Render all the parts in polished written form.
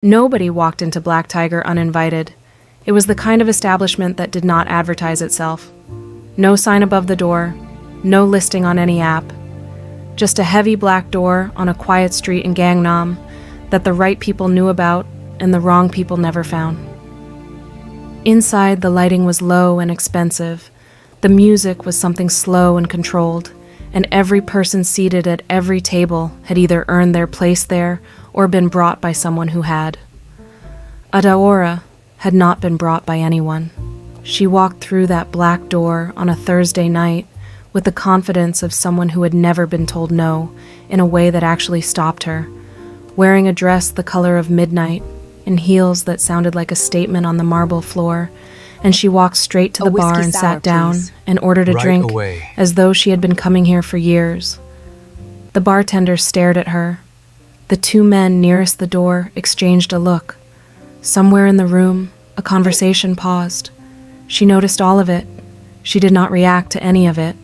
Nobody walked into Black Tiger uninvited. It was the kind of establishment that did not advertise itself. No sign above the door, no listing on any app. Just a heavy black door on a quiet street in Gangnam that the right people knew about and the wrong people never found. Inside, the lighting was low and expensive. The music was something slow and controlled, and every person seated at every table had either earned their place there or been brought by someone who had. Adaora had not been brought by anyone. She walked through that black door on a Thursday night with the confidence of someone who had never been told no in a way that actually stopped her, wearing a dress the color of midnight and heels that sounded like a statement on the marble floor, and she walked straight to the bar and sat down and ordered a drink as though she had been coming here for years. The bartender stared at her. The two men nearest the door exchanged a look. Somewhere in the room, a conversation paused. She noticed all of it. She did not react to any of it.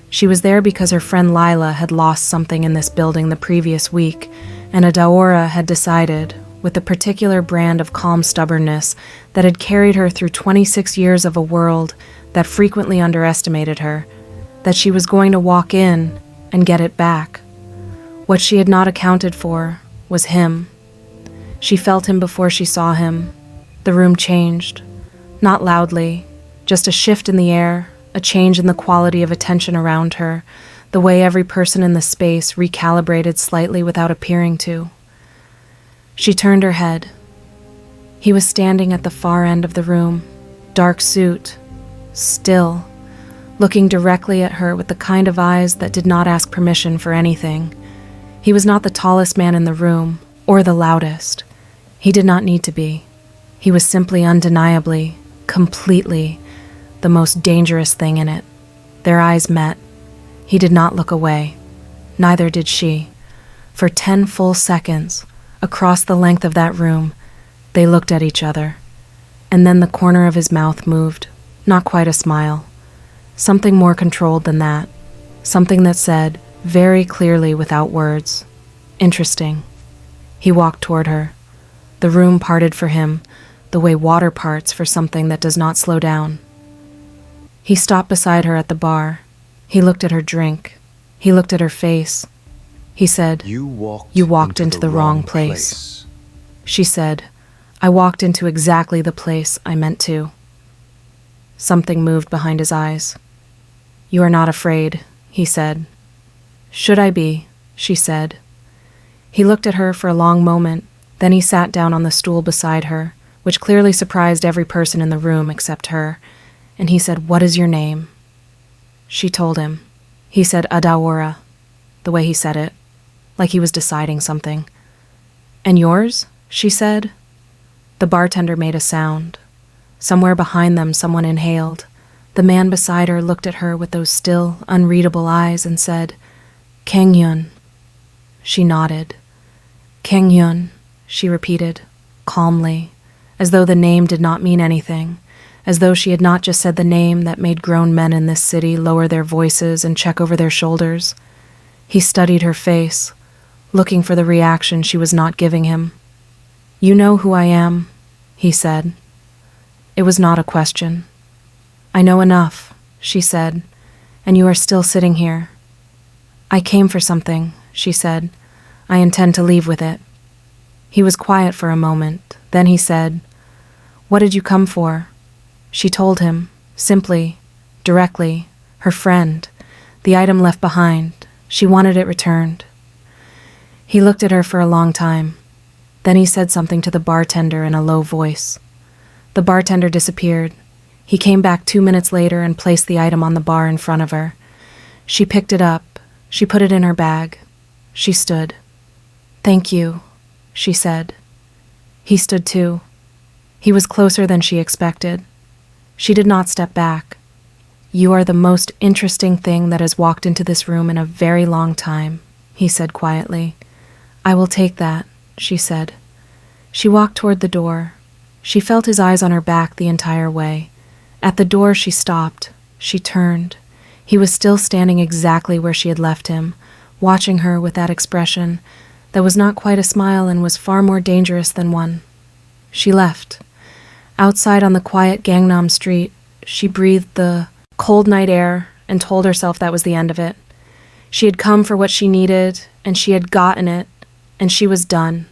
She was there because her friend Lila had lost something in this building the previous week, and Adaora had decided, with a particular brand of calm stubbornness that had carried her through 26 years of a world that frequently underestimated her, that she was going to walk in and get it back. What she had not accounted for was him. She felt him before she saw him. The room changed. Not loudly, just a shift in the air, a change in the quality of attention around her, the way every person in the space recalibrated slightly without appearing to. She turned her head. He was standing at the far end of the room, dark suit, still, looking directly at her with the kind of eyes that did not ask permission for anything. He was not the tallest man in the room, or the loudest. He did not need to be. He was simply undeniably, completely, the most dangerous thing in it. Their eyes met. He did not look away. Neither did she. For 10 full seconds, across the length of that room, they looked at each other. And then the corner of his mouth moved, not quite a smile. Something more controlled than that. Something that said, very clearly without words, "Interesting." He walked toward her. The room parted for him, the way water parts for something that does not slow down. He stopped beside her at the bar. He looked at her drink. He looked at her face. He said, "You walked into the wrong place." She said, "I walked into exactly the place I meant to." Something moved behind his eyes. "You are not afraid," he said. "Should I be?" she said. He looked at her for a long moment, then he sat down on the stool beside her, which clearly surprised every person in the room except her, and he said, "What is your name?" She told him. He said, "Adaora," the way he said it, like he was deciding something. "And yours?" she said. The bartender made a sound. Somewhere behind them, someone inhaled. The man beside her looked at her with those still, unreadable eyes and said, "Kang-yun." She nodded. "Kang-yun," she repeated, calmly, as though the name did not mean anything, as though she had not just said the name that made grown men in this city lower their voices and check over their shoulders. He studied her face, looking for the reaction she was not giving him. "You know who I am," he said. It was not a question. "I know enough," she said, "and you are still sitting here." "I came for something," she said. "I intend to leave with it." He was quiet for a moment. Then he said, "What did you come for?" She told him, simply, directly, her friend, the item left behind. She wanted it returned. He looked at her for a long time. Then he said something to the bartender in a low voice. The bartender disappeared. He came back 2 minutes later and placed the item on the bar in front of her. She picked it up. She put it in her bag. She stood. "Thank you," she said. He stood too. He was closer than she expected. She did not step back. "You are the most interesting thing that has walked into this room in a very long time," he said quietly. "I will take that," she said. She walked toward the door. She felt his eyes on her back the entire way. At the door she stopped. She turned. He was still standing exactly where she had left him, watching her with that expression, that was not quite a smile and was far more dangerous than one. She left. Outside on the quiet Gangnam street, she breathed the cold night air and told herself that was the end of it. She had come for what she needed, and she had gotten it, and she was done.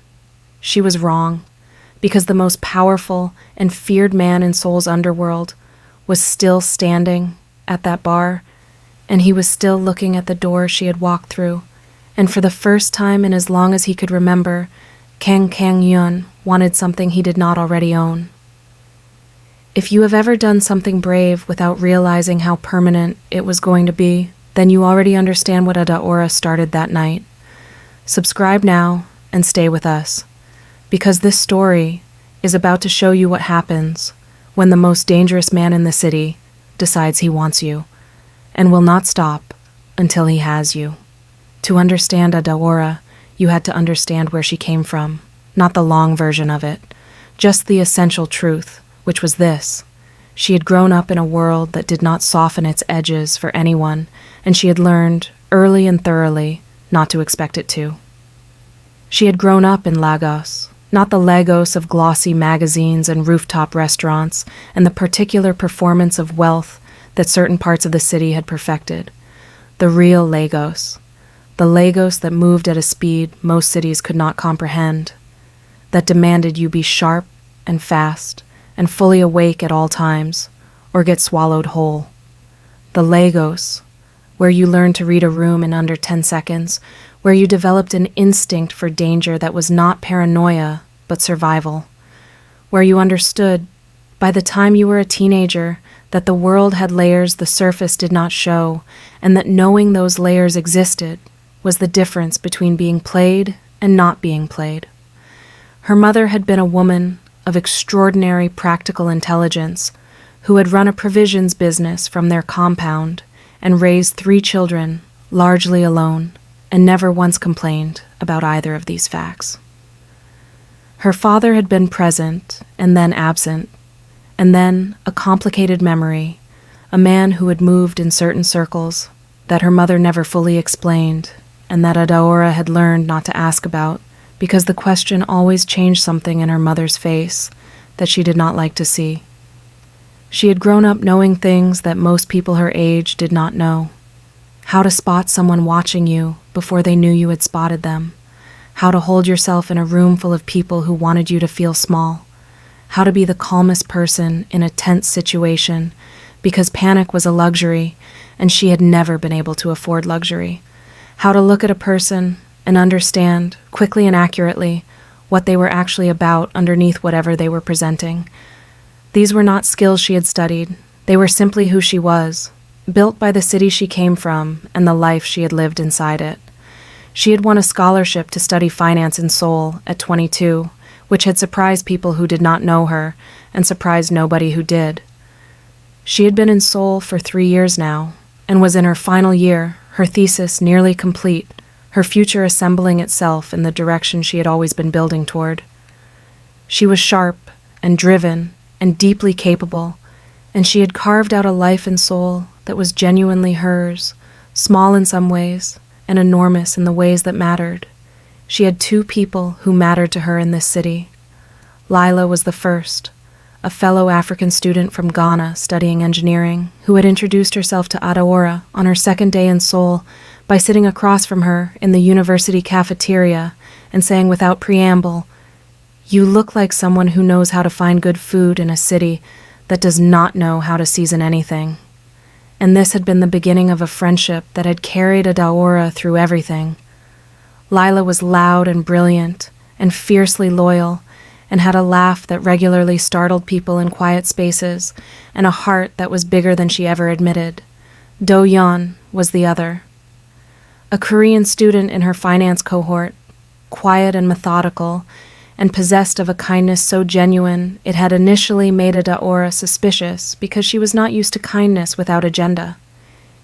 She was wrong, because the most powerful and feared man in Seoul's underworld was still standing at that bar, and he was still looking at the door she had walked through, and for the first time in as long as he could remember, Kang Kang-yeon wanted something he did not already own. If you have ever done something brave without realizing how permanent it was going to be, then you already understand what Adaora started that night. Subscribe now and stay with us, because this story is about to show you what happens when the most dangerous man in the city decides he wants you, and will not stop until he has you. To understand Adaora, you had to understand where she came from, not the long version of it, just the essential truth, which was this. She had grown up in a world that did not soften its edges for anyone, and she had learned, early and thoroughly, not to expect it to. She had grown up in Lagos, not the Lagos of glossy magazines and rooftop restaurants and the particular performance of wealth that certain parts of the city had perfected. The real Lagos. The Lagos that moved at a speed most cities could not comprehend. That demanded you be sharp and fast and fully awake at all times, or get swallowed whole. The Lagos, where you learned to read a room in under 10 seconds, where you developed an instinct for danger that was not paranoia, but survival, where you understood, by the time you were a teenager, that the world had layers the surface did not show, and that knowing those layers existed was the difference between being played and not being played. Her mother had been a woman of extraordinary practical intelligence who had run a provisions business from their compound and raised 3 children, largely alone, and never once complained about either of these facts. Her father had been present and then absent, and then a complicated memory, a man who had moved in certain circles that her mother never fully explained and that Adaora had learned not to ask about, because the question always changed something in her mother's face that she did not like to see. She had grown up knowing things that most people her age did not know. How to spot someone watching you before they knew you had spotted them. How to hold yourself in a room full of people who wanted you to feel small. How to be the calmest person in a tense situation, because panic was a luxury and she had never been able to afford luxury. How to look at a person and understand, quickly and accurately, what they were actually about underneath whatever they were presenting. These were not skills she had studied. They were simply who she was, built by the city she came from and the life she had lived inside it. She had won a scholarship to study finance in Seoul at 22, which had surprised people who did not know her and surprised nobody who did. She had been in Seoul for 3 years now and was in her final year, her thesis nearly complete, her future assembling itself in the direction she had always been building toward. She was sharp and driven and deeply capable, and she had carved out a life in Seoul that was genuinely hers, small in some ways and enormous in the ways that mattered. She had 2 people who mattered to her in this city. Lila was the first, a fellow African student from Ghana studying engineering, who had introduced herself to Adaora on her second day in Seoul by sitting across from her in the university cafeteria and saying without preamble, "You look like someone who knows how to find good food in a city that does not know how to season anything." And this had been the beginning of a friendship that had carried Adaora through everything. Lila was loud and brilliant and fiercely loyal, and had a laugh that regularly startled people in quiet spaces, and a heart that was bigger than she ever admitted. Do-yeon was the other. A Korean student in her finance cohort, quiet and methodical, and possessed of a kindness so genuine it had initially made Adaora suspicious because she was not used to kindness without agenda.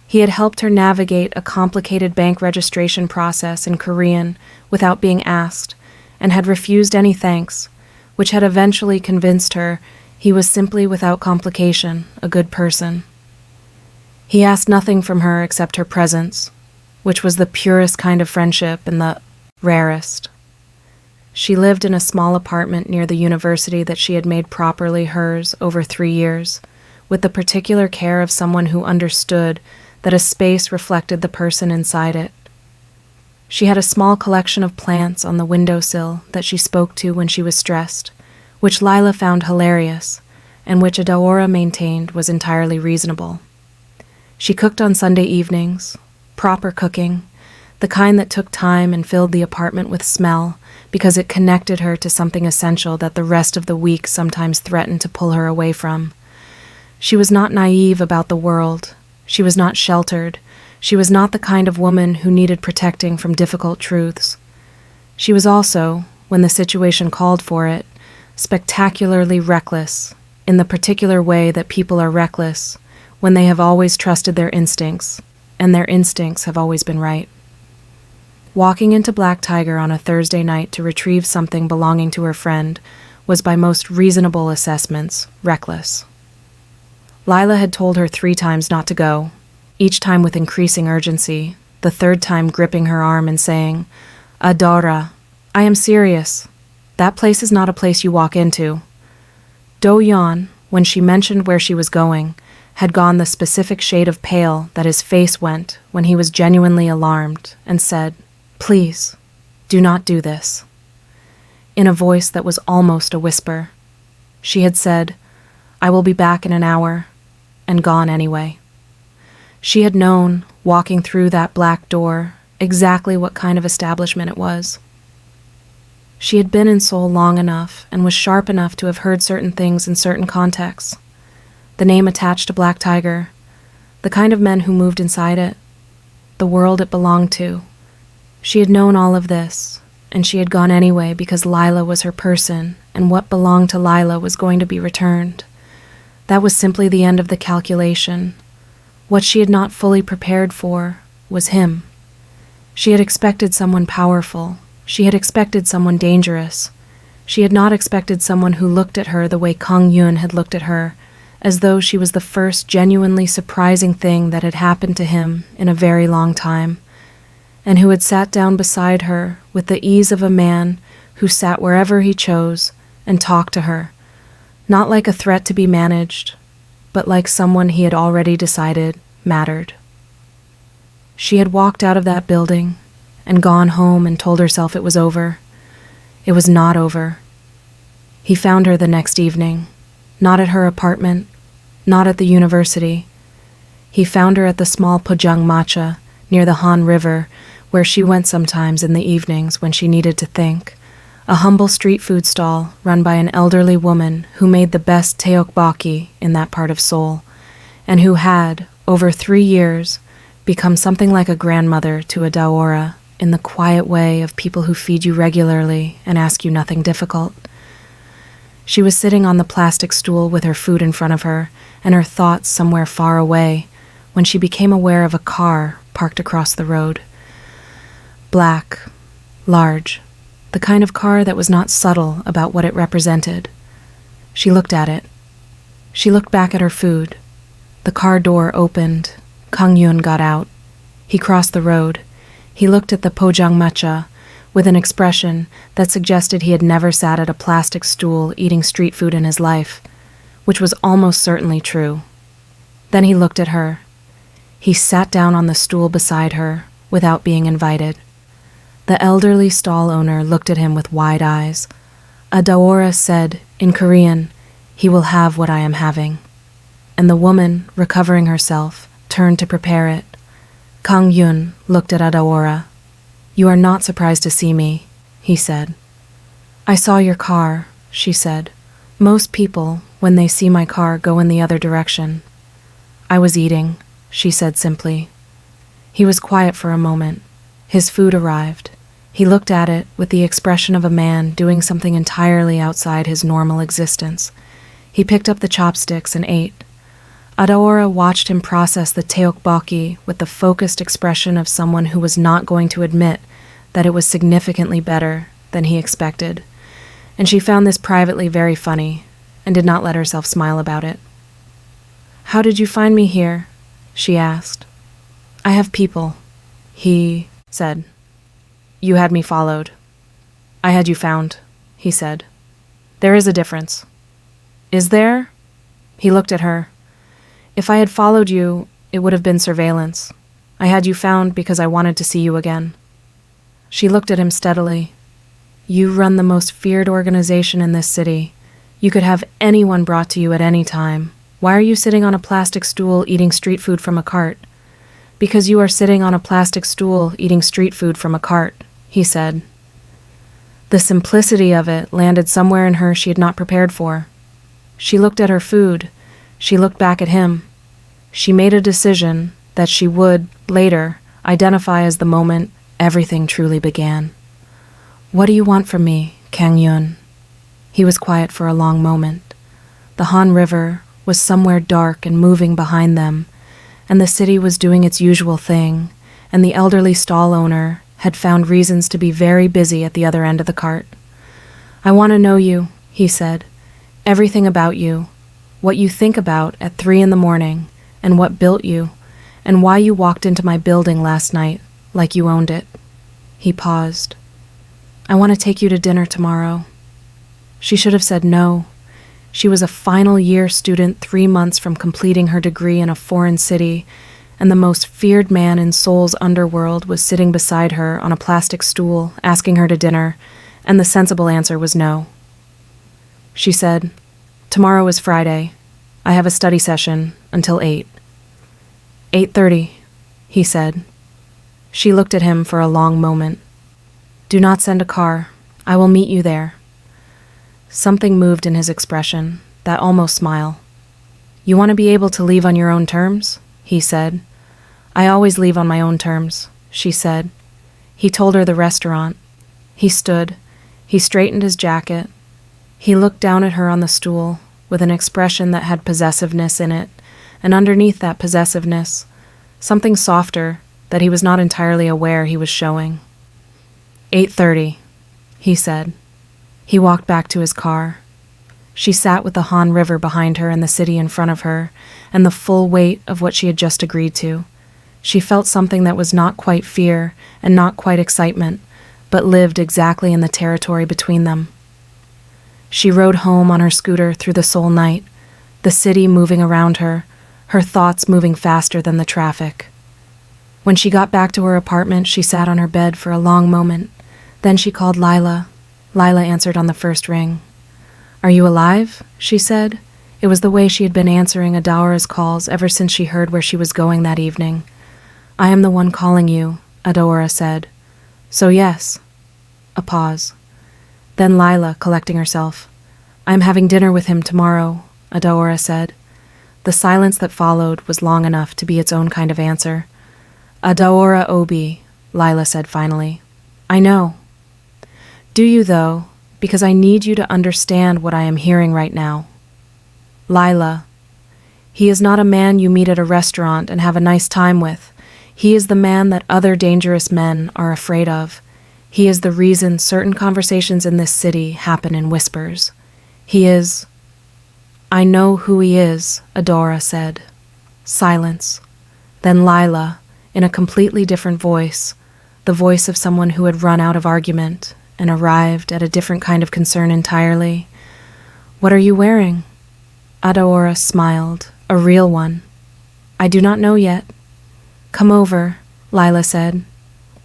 He had helped her navigate a complicated bank registration process in Korean without being asked, and had refused any thanks, which had eventually convinced her he was simply without complication a good person. He asked nothing from her except her presence, which was the purest kind of friendship and the rarest. She lived in a small apartment near the university that she had made properly hers over 3 years, with the particular care of someone who understood that a space reflected the person inside it. She had a small collection of plants on the windowsill that she spoke to when she was stressed, which Lila found hilarious, and which Adaora maintained was entirely reasonable. She cooked on Sunday evenings, proper cooking, the kind that took time and filled the apartment with smell because it connected her to something essential that the rest of the week sometimes threatened to pull her away from. She was not naive about the world. She was not sheltered. She was not the kind of woman who needed protecting from difficult truths. She was also, when the situation called for it, spectacularly reckless, in the particular way that people are reckless when they have always trusted their instincts, and their instincts have always been right. Walking into Black Tiger on a Thursday night to retrieve something belonging to her friend was, by most reasonable assessments, reckless. Lila had told her 3 times not to go, each time with increasing urgency, the third time gripping her arm and saying, "Adora, I am serious. That place is not a place you walk into." Do-yeon, when she mentioned where she was going, had gone the specific shade of pale that his face went when he was genuinely alarmed, and said, "Please, do not do this," in a voice that was almost a whisper. She had said, "I will be back in an hour," and gone anyway. She had known, walking through that black door, exactly what kind of establishment it was. She had been in Seoul long enough and was sharp enough to have heard certain things in certain contexts. The name attached to Black Tiger, the kind of men who moved inside it, the world it belonged to. She had known all of this, and she had gone anyway because Lila was her person, and what belonged to Lila was going to be returned. That was simply the end of the calculation. What she had not fully prepared for was him. She had expected someone powerful. She had expected someone dangerous. She had not expected someone who looked at her the way Kang Yoon had looked at her, as though she was the first genuinely surprising thing that had happened to him in a very long time, and who had sat down beside her with the ease of a man who sat wherever he chose and talked to her, not like a threat to be managed, but like someone he had already decided mattered. She had walked out of that building and gone home and told herself it was over. It was not over. He found her the next evening, not at her apartment, not at the university. He found her at the small Pojangmacha near the Han River, where she went sometimes in the evenings when she needed to think, a humble street food stall run by an elderly woman who made the best tteokbokki in that part of Seoul, and who had, over 3 years, become something like a grandmother to a Daora in the quiet way of people who feed you regularly and ask you nothing difficult. She was sitting on the plastic stool with her food in front of her and her thoughts somewhere far away when she became aware of a car parked across the road. Black, large, the kind of car that was not subtle about what it represented. She looked at it. She looked back at her food. The car door opened. Kang Yoon got out. He crossed the road. He looked at the Pojangmacha with an expression that suggested he had never sat at a plastic stool eating street food in his life, which was almost certainly true. Then he looked at her. He sat down on the stool beside her without being invited. The elderly stall owner looked at him with wide eyes. A Daora said, in Korean, "He will have what I am having." And the woman, recovering herself, turned to prepare it. Kang Yoon looked at Adaora. "You are not surprised to see me," he said. "I saw your car," she said. "Most people, when they see my car, go in the other direction." "I was eating," she said simply. He was quiet for a moment. His food arrived. He looked at it with the expression of a man doing something entirely outside his normal existence. He picked up the chopsticks and ate. Adaora watched him process the tteokbokki with the focused expression of someone who was not going to admit that it was significantly better than he expected, and she found this privately very funny and did not let herself smile about it. "How did you find me here?" she asked. "I have people," he said. You had me followed. I had you found, he said. There is a difference. Is there? He looked at her. If I had followed you, it would have been surveillance. I had you found because I wanted to see you again. She looked at him steadily. You run the most feared organization in this city. You could have anyone brought to you at any time. Why are you sitting on a plastic stool eating street food from a cart? Because you are sitting on a plastic stool eating street food from a cart, he said. The simplicity of it landed somewhere in her she had not prepared for. She looked at her food. She looked back at him. She made a decision that she would, later, identify as the moment everything truly began. What do you want from me, Kang-yun? He was quiet for a long moment. The Han River was somewhere dark and moving behind them, and the city was doing its usual thing, and the elderly stall owner had found reasons to be very busy at the other end of the cart. I want to know you, he said. Everything about you. What you think about at 3 a.m, and what built you, and why you walked into my building last night like you owned it. He paused. I want to take you to dinner tomorrow. She should have said no. She was a final year student 3 months from completing her degree in a foreign city, and the most feared man in Seoul's underworld was sitting beside her on a plastic stool asking her to dinner, and the sensible answer was no. She said, Tomorrow is Friday. I have a study session until 8. 8:30, he said. She looked at him for a long moment. Do not send a car. I will meet you there. Something moved in his expression, that almost smile. You want to be able to leave on your own terms? He said. I always leave on my own terms, she said. He told her the restaurant. He stood. He straightened his jacket. He looked down at her on the stool with an expression that had possessiveness in it, and underneath that possessiveness, something softer that he was not entirely aware he was showing. 8:30, he said. He walked back to his car. She sat with the Han River behind her and the city in front of her, and the full weight of what she had just agreed to. She felt something that was not quite fear and not quite excitement, but lived exactly in the territory between them. She rode home on her scooter through the Seoul night, the city moving around her, her thoughts moving faster than the traffic. When she got back to her apartment, she sat on her bed for a long moment. Then she called Lila. Lila answered on the first ring. Are you alive? She said. It was the way she had been answering Adaora's calls ever since she heard where she was going that evening. I am the one calling you, Adaora said. So yes. A pause. Then Lila, collecting herself. I am having dinner with him tomorrow, Adaora said. The silence that followed was long enough to be its own kind of answer. Adaora Obi, Lila said finally. I know. Do you, though? Because I need you to understand what I am hearing right now. Lila. He is not a man you meet at a restaurant and have a nice time with. He is the man that other dangerous men are afraid of. He is the reason certain conversations in this city happen in whispers. He is... I know who he is, Adaora said. Silence. Then Lila, in a completely different voice, the voice of someone who had run out of argument and arrived at a different kind of concern entirely. What are you wearing? Adaora smiled, a real one. I do not know yet. Come over, Lila said.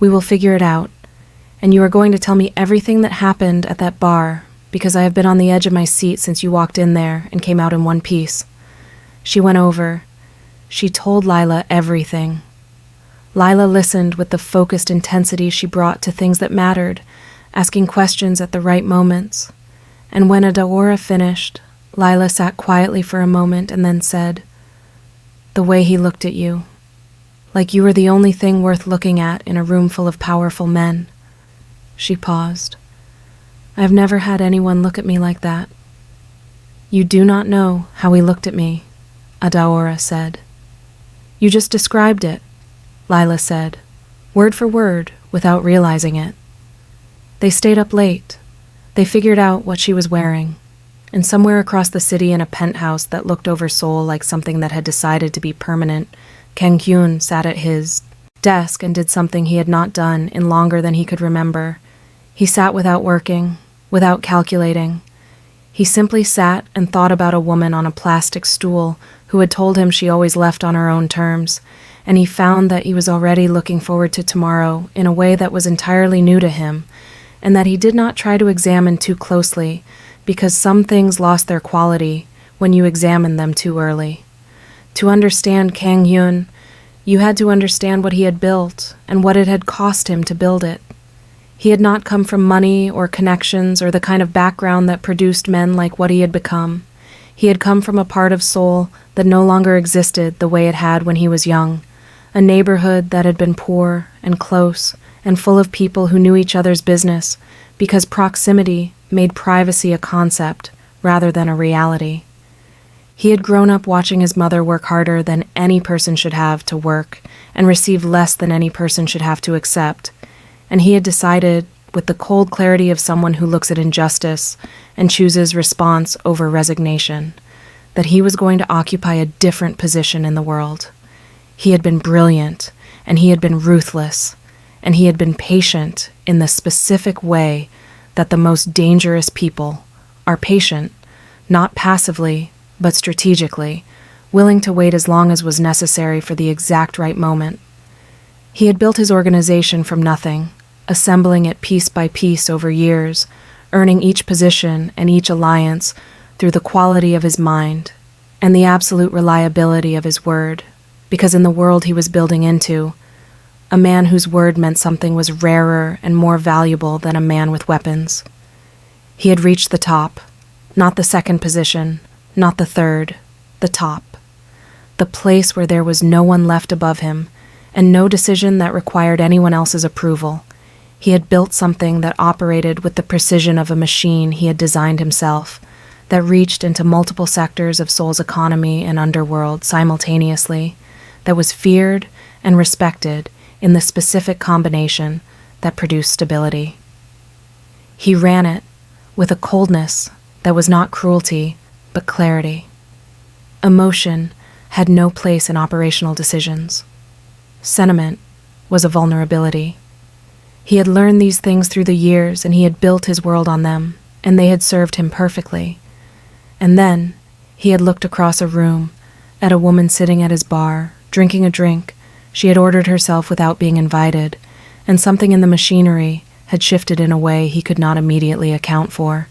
We will figure it out, and you are going to tell me everything that happened at that bar, because I have been on the edge of my seat since you walked in there and came out in one piece. She went over. She told Lila everything. Lila listened with the focused intensity she brought to things that mattered, asking questions at the right moments. And when Adaora finished, Lila sat quietly for a moment and then said, The way he looked at you, like you were the only thing worth looking at in a room full of powerful men. She paused. I have never had anyone look at me like that. You do not know how he looked at me, Adaora said. You just described it, Lila said, word for word, without realizing it. They stayed up late. They figured out what she was wearing. And somewhere across the city in a penthouse that looked over Seoul like something that had decided to be permanent, Kang-kyun sat at his desk and did something he had not done in longer than he could remember. He sat without working, without calculating. He simply sat and thought about a woman on a plastic stool who had told him she always left on her own terms, and he found that he was already looking forward to tomorrow in a way that was entirely new to him, and that he did not try to examine too closely, because some things lost their quality when you examined them too early. To understand Kang Hyun, you had to understand what he had built and what it had cost him to build it. He had not come from money or connections or the kind of background that produced men like what he had become. He had come from a part of Seoul that no longer existed the way it had when he was young, a neighborhood that had been poor and close and full of people who knew each other's business because proximity made privacy a concept rather than a reality. He had grown up watching his mother work harder than any person should have to work and receive less than any person should have to accept, and he had decided, with the cold clarity of someone who looks at injustice and chooses response over resignation, that he was going to occupy a different position in the world. He had been brilliant, and he had been ruthless, and he had been patient in the specific way that the most dangerous people are patient, not passively, but strategically, willing to wait as long as was necessary for the exact right moment. He had built his organization from nothing, assembling it piece by piece over years, earning each position and each alliance through the quality of his mind and the absolute reliability of his word, because in the world he was building into, a man whose word meant something was rarer and more valuable than a man with weapons. He had reached the top, not the second position, not the third, the top, the place where there was no one left above him and no decision that required anyone else's approval. He had built something that operated with the precision of a machine he had designed himself, that reached into multiple sectors of Seoul's economy and underworld simultaneously, that was feared and respected in the specific combination that produced stability. He ran it with a coldness that was not cruelty, but clarity. Emotion had no place in operational decisions. Sentiment was a vulnerability. He had learned these things through the years, and he had built his world on them, and they had served him perfectly. And then he had looked across a room at a woman sitting at his bar, drinking a drink she had ordered herself without being invited, and something in the machinery had shifted in a way he could not immediately account for.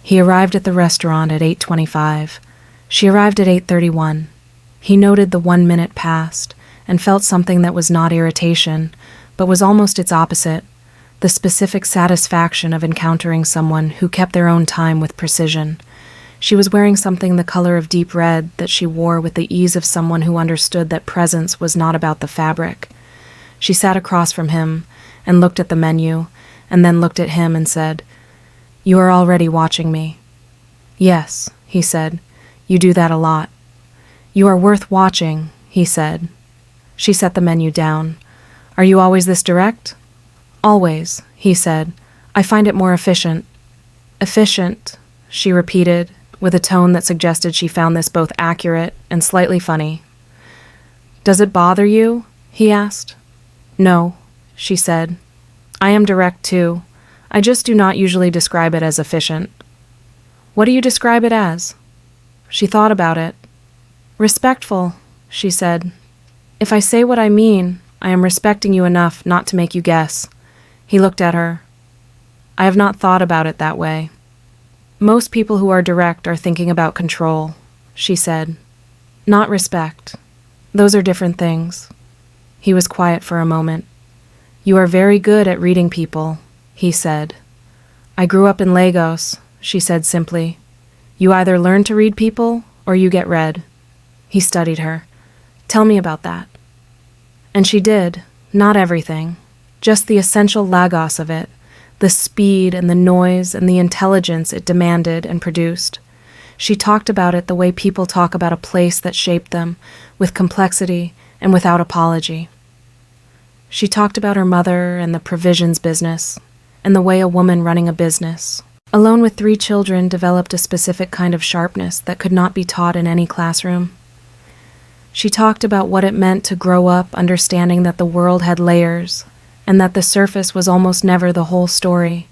He arrived at the restaurant at 8:25. She arrived at 8:31. He noted the 1 minute passed and felt something that was not irritation, but was almost its opposite, the specific satisfaction of encountering someone who kept their own time with precision. She was wearing something the color of deep red that she wore with the ease of someone who understood that presence was not about the fabric. She sat across from him and looked at the menu, and then looked at him and said, "You are already watching me." "Yes," he said. "You do that a lot." "You are worth watching," he said. She set the menu down. "Are you always this direct?" "Always," he said. "I find it more efficient." "Efficient," she repeated, with a tone that suggested she found this both accurate and slightly funny. "Does it bother you?" he asked. "No," she said. "I am direct too. I just do not usually describe it as efficient." "What do you describe it as?" She thought about it. "Respectful," she said. "If I say what I mean, I am respecting you enough not to make you guess." He looked at her. "I have not thought about it that way." "Most people who are direct are thinking about control," she said. "Not respect. Those are different things." He was quiet for a moment. "You are very good at reading people," he said. "I grew up in Lagos," she said simply. "You either learn to read people or you get read." He studied her. "Tell me about that." And she did, not everything, just the essential Lagos of it, the speed and the noise and the intelligence it demanded and produced. She talked about it the way people talk about a place that shaped them, with complexity and without apology. She talked about her mother and the provisions business, and the way a woman running a business, alone with 3 children, developed a specific kind of sharpness that could not be taught in any classroom. She talked about what it meant to grow up understanding that the world had layers and that the surface was almost never the whole story.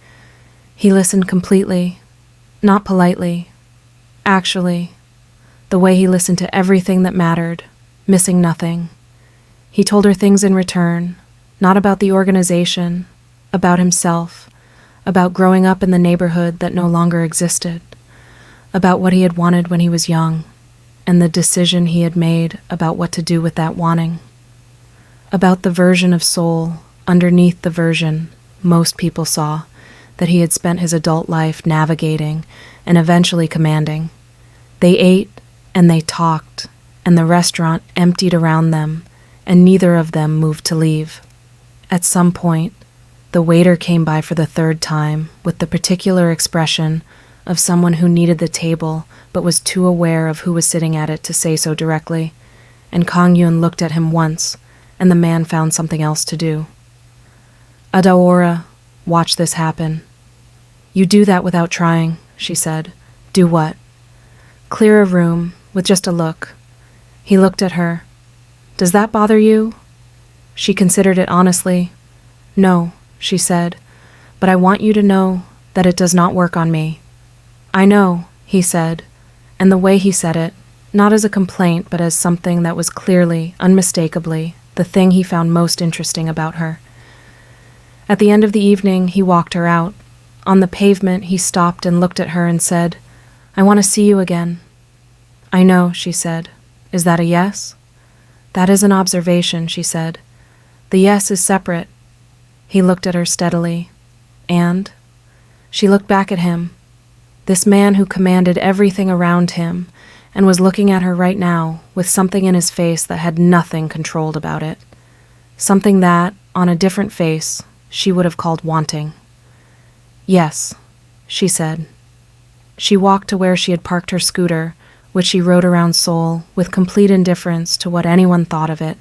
He listened completely, not politely. Actually, the way he listened to everything that mattered, missing nothing. He told her things in return, not about the organization, about himself, about growing up in the neighborhood that no longer existed, about what he had wanted when he was young, and the decision he had made about what to do with that wanting. About the version of Seoul underneath the version most people saw that he had spent his adult life navigating and eventually commanding. They ate and they talked, and the restaurant emptied around them, and neither of them moved to leave. At some point, the waiter came by for the third time with the particular expression of someone who needed the table but was too aware of who was sitting at it to say so directly, and Kang Yun looked at him once, and the man found something else to do. Adaora, watch this happen. You do that without trying, she said. Do what? Clear a room with just a look. He looked at her. Does that bother you? She considered it honestly. No, she said, but I want you to know that it does not work on me. I know, he said, and the way he said it, not as a complaint but as something that was clearly, unmistakably, the thing he found most interesting about her. At the end of the evening, he walked her out. On the pavement, he stopped and looked at her and said, I want to see you again. I know, she said. Is that a yes? That is an observation, she said. The yes is separate. He looked at her steadily. And? She looked back at him. This man who commanded everything around him and was looking at her right now with something in his face that had nothing controlled about it. Something that, on a different face, she would have called wanting. Yes, she said. She walked to where she had parked her scooter, which she rode around Seoul with complete indifference to what anyone thought of it,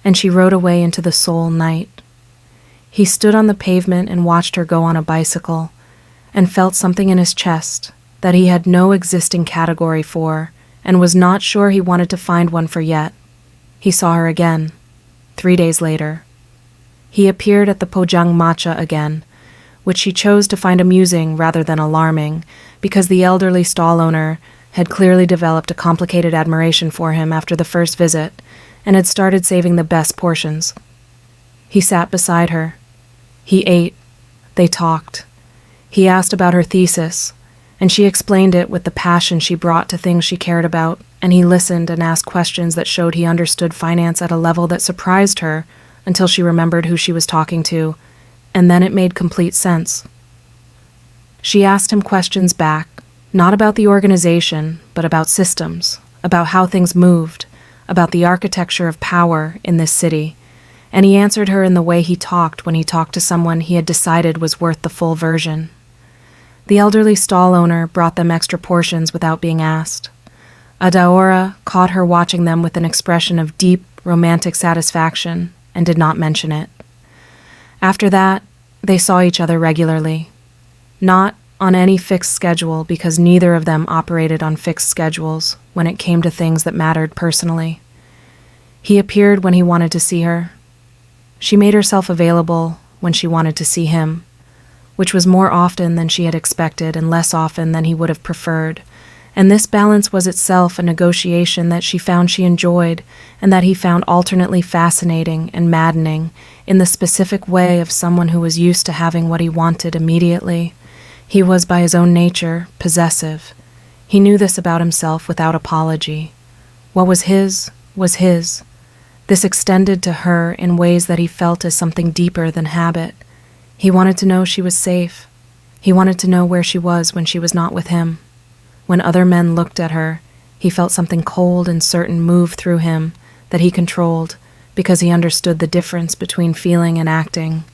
and she rode away into the Seoul night. He stood on the pavement and watched her go on a bicycle, and felt something in his chest that he had no existing category for, and was not sure he wanted to find one for yet. He saw her again, 3 days later. He appeared at the Pojang Matcha again, which she chose to find amusing rather than alarming, because the elderly stall owner had clearly developed a complicated admiration for him after the first visit, and had started saving the best portions. He sat beside her. He ate. They talked. He asked about her thesis, and she explained it with the passion she brought to things she cared about, and he listened and asked questions that showed he understood finance at a level that surprised her until she remembered who she was talking to, and then it made complete sense. She asked him questions back, not about the organization, but about systems, about how things moved, about the architecture of power in this city, and he answered her in the way he talked when he talked to someone he had decided was worth the full version. The elderly stall owner brought them extra portions without being asked. Adaora caught her watching them with an expression of deep, romantic satisfaction and did not mention it. After that, they saw each other regularly. Not on any fixed schedule because neither of them operated on fixed schedules when it came to things that mattered personally. He appeared when he wanted to see her. She made herself available when she wanted to see him, which was more often than she had expected and less often than he would have preferred, and this balance was itself a negotiation that she found she enjoyed and that he found alternately fascinating and maddening in the specific way of someone who was used to having what he wanted immediately. He was by his own nature possessive. He knew this about himself without apology. What was his was his. This extended to her in ways that he felt as something deeper than habit. He wanted to know she was safe. He wanted to know where she was when she was not with him. When other men looked at her, he felt something cold and certain move through him that he controlled because he understood the difference between feeling and acting.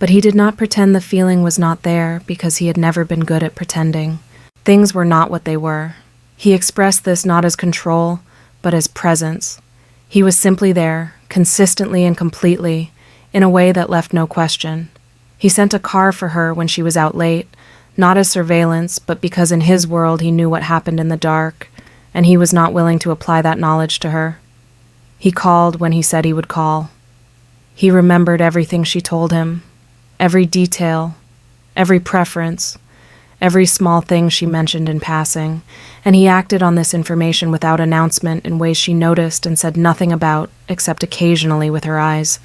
But he did not pretend the feeling was not there because he had never been good at pretending. Things were not what they were. He expressed this not as control, but as presence. He was simply there, consistently and completely, in a way that left no question. He sent a car for her when she was out late, not as surveillance, but because in his world he knew what happened in the dark, and he was not willing to apply that knowledge to her. He called when he said he would call. He remembered everything she told him, every detail, every preference, every small thing she mentioned in passing, and he acted on this information without announcement in ways she noticed and said nothing about, except occasionally with her eyes.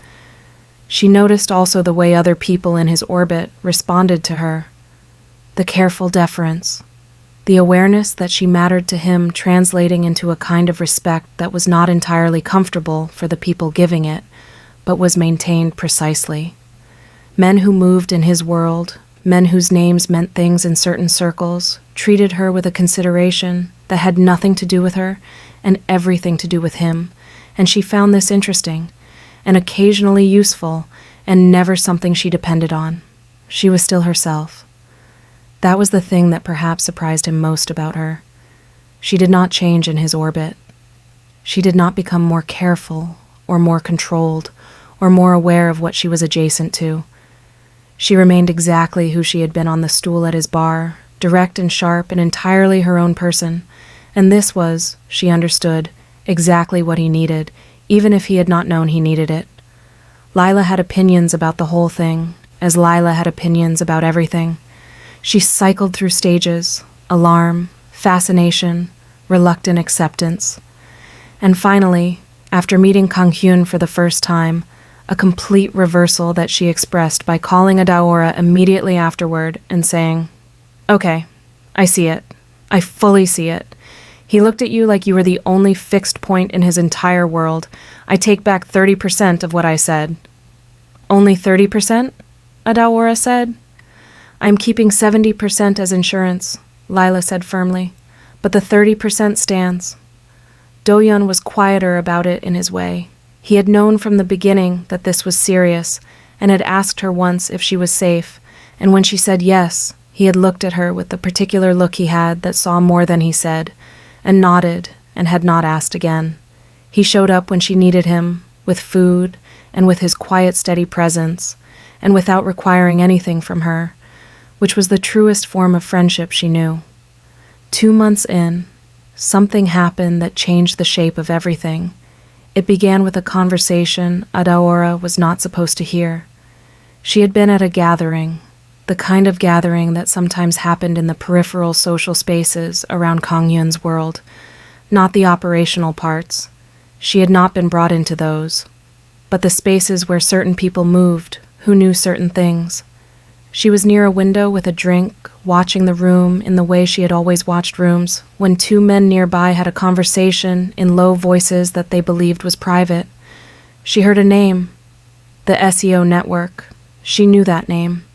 She noticed also the way other people in his orbit responded to her, the careful deference, the awareness that she mattered to him, translating into a kind of respect that was not entirely comfortable for the people giving it, but was maintained precisely. Men who moved in his world, men whose names meant things in certain circles, treated her with a consideration that had nothing to do with her and everything to do with him, and she found this interesting and occasionally useful and never something she depended on. She was still herself. That was the thing that perhaps surprised him most about her. She did not change in his orbit. She did not become more careful or more controlled or more aware of what she was adjacent to. She remained exactly who she had been on the stool at his bar, direct and sharp and entirely her own person, and this was, she understood, exactly what he needed, even if he had not known he needed it. Lila had opinions about the whole thing, as Lila had opinions about everything. She cycled through stages, alarm, fascination, reluctant acceptance. And finally, after meeting Kang Hyun for the first time, a complete reversal that she expressed by calling Adaora immediately afterward and saying, "Okay, I see it. I fully see it. He looked at you like you were the only fixed point in his entire world. I take back 30% of what I said." "Only 30%?" Adaora said. "I'm keeping 70% as insurance," Lila said firmly, "but the 30% stands." Do-yeon was quieter about it in his way. He had known from the beginning that this was serious and had asked her once if she was safe, and when she said yes, he had looked at her with the particular look he had that saw more than he said, and nodded and had not asked again. He showed up when she needed him, with food and with his quiet, steady presence, and without requiring anything from her, which was the truest form of friendship she knew. 2 months in, something happened that changed the shape of everything. It began with a conversation Adaora was not supposed to hear. She had been at a gathering, the kind of gathering that sometimes happened in the peripheral social spaces around Kang Hyun's world, not the operational parts. She had not been brought into those, but the spaces where certain people moved, who knew certain things. She was near a window with a drink, watching the room in the way she had always watched rooms, when 2 men nearby had a conversation in low voices that they believed was private. She heard a name, the SEO network. She knew that name.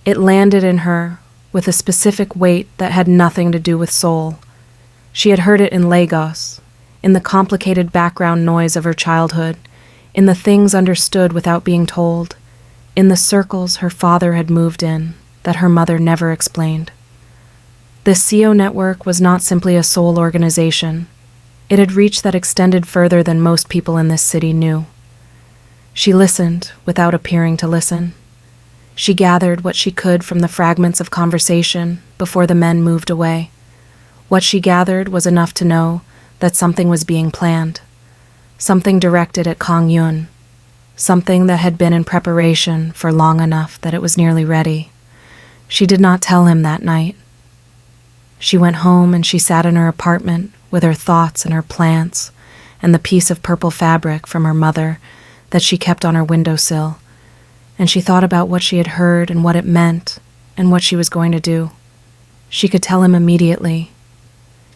It landed in her with a specific weight that had nothing to do with Seoul. She had heard it in Lagos, in the complicated background noise of her childhood, in the things understood without being told, in the circles her father had moved in that her mother never explained. The SEO network was not simply a Seoul organization. It had reach that extended further than most people in this city knew. She listened without appearing to listen. She gathered what she could from the fragments of conversation before the men moved away. What she gathered was enough to know that something was being planned, something directed at Kang Hyun, something that had been in preparation for long enough that it was nearly ready. She did not tell him that night. She went home and she sat in her apartment with her thoughts and her plants and the piece of purple fabric from her mother that she kept on her windowsill, and she thought about what she had heard and what it meant and what she was going to do. She could tell him immediately.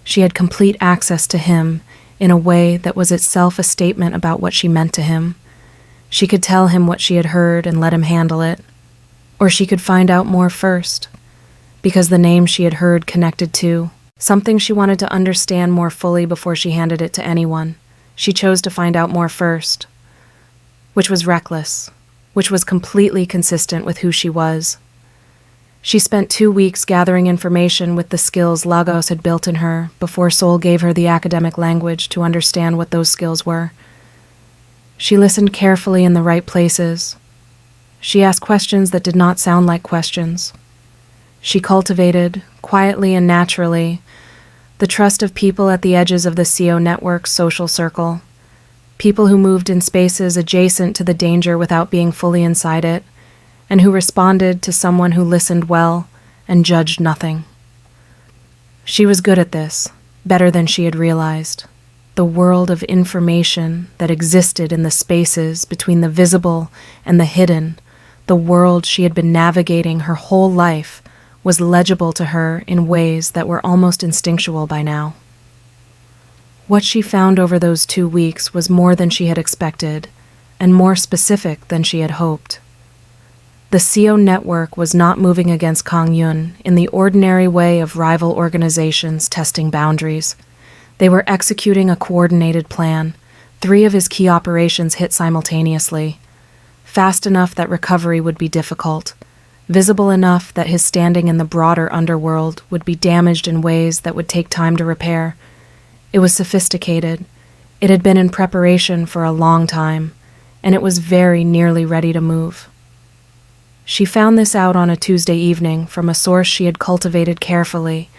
She had complete access to him in a way that was itself a statement about what she meant to him. She could tell him what she had heard and let him handle it. Or she could find out more first, because the name she had heard connected to, something she wanted to understand more fully before she handed it to anyone. She chose to find out more first, which was reckless, which was completely consistent with who she was. She spent 2 weeks gathering information with the skills Lagos had built in her before Seoul gave her the academic language to understand what those skills were. She listened carefully in the right places. She asked questions that did not sound like questions. She cultivated, quietly and naturally, the trust of people at the edges of the CO network's social circle. People who moved in spaces adjacent to the danger without being fully inside it, and who responded to someone who listened well and judged nothing. She was good at this, better than she had realized. The world of information that existed in the spaces between the visible and the hidden, the world she had been navigating her whole life, was legible to her in ways that were almost instinctual by now. What she found over those 2 weeks was more than she had expected, and more specific than she had hoped. The Seoul network was not moving against Kang Yun in the ordinary way of rival organizations testing boundaries. They were executing a coordinated plan. 3 of his key operations hit simultaneously, fast enough that recovery would be difficult, visible enough that his standing in the broader underworld would be damaged in ways that would take time to repair. It was sophisticated. It had been in preparation for a long time, and it was very nearly ready to move. She found this out on a Tuesday evening from a source she had cultivated carefully,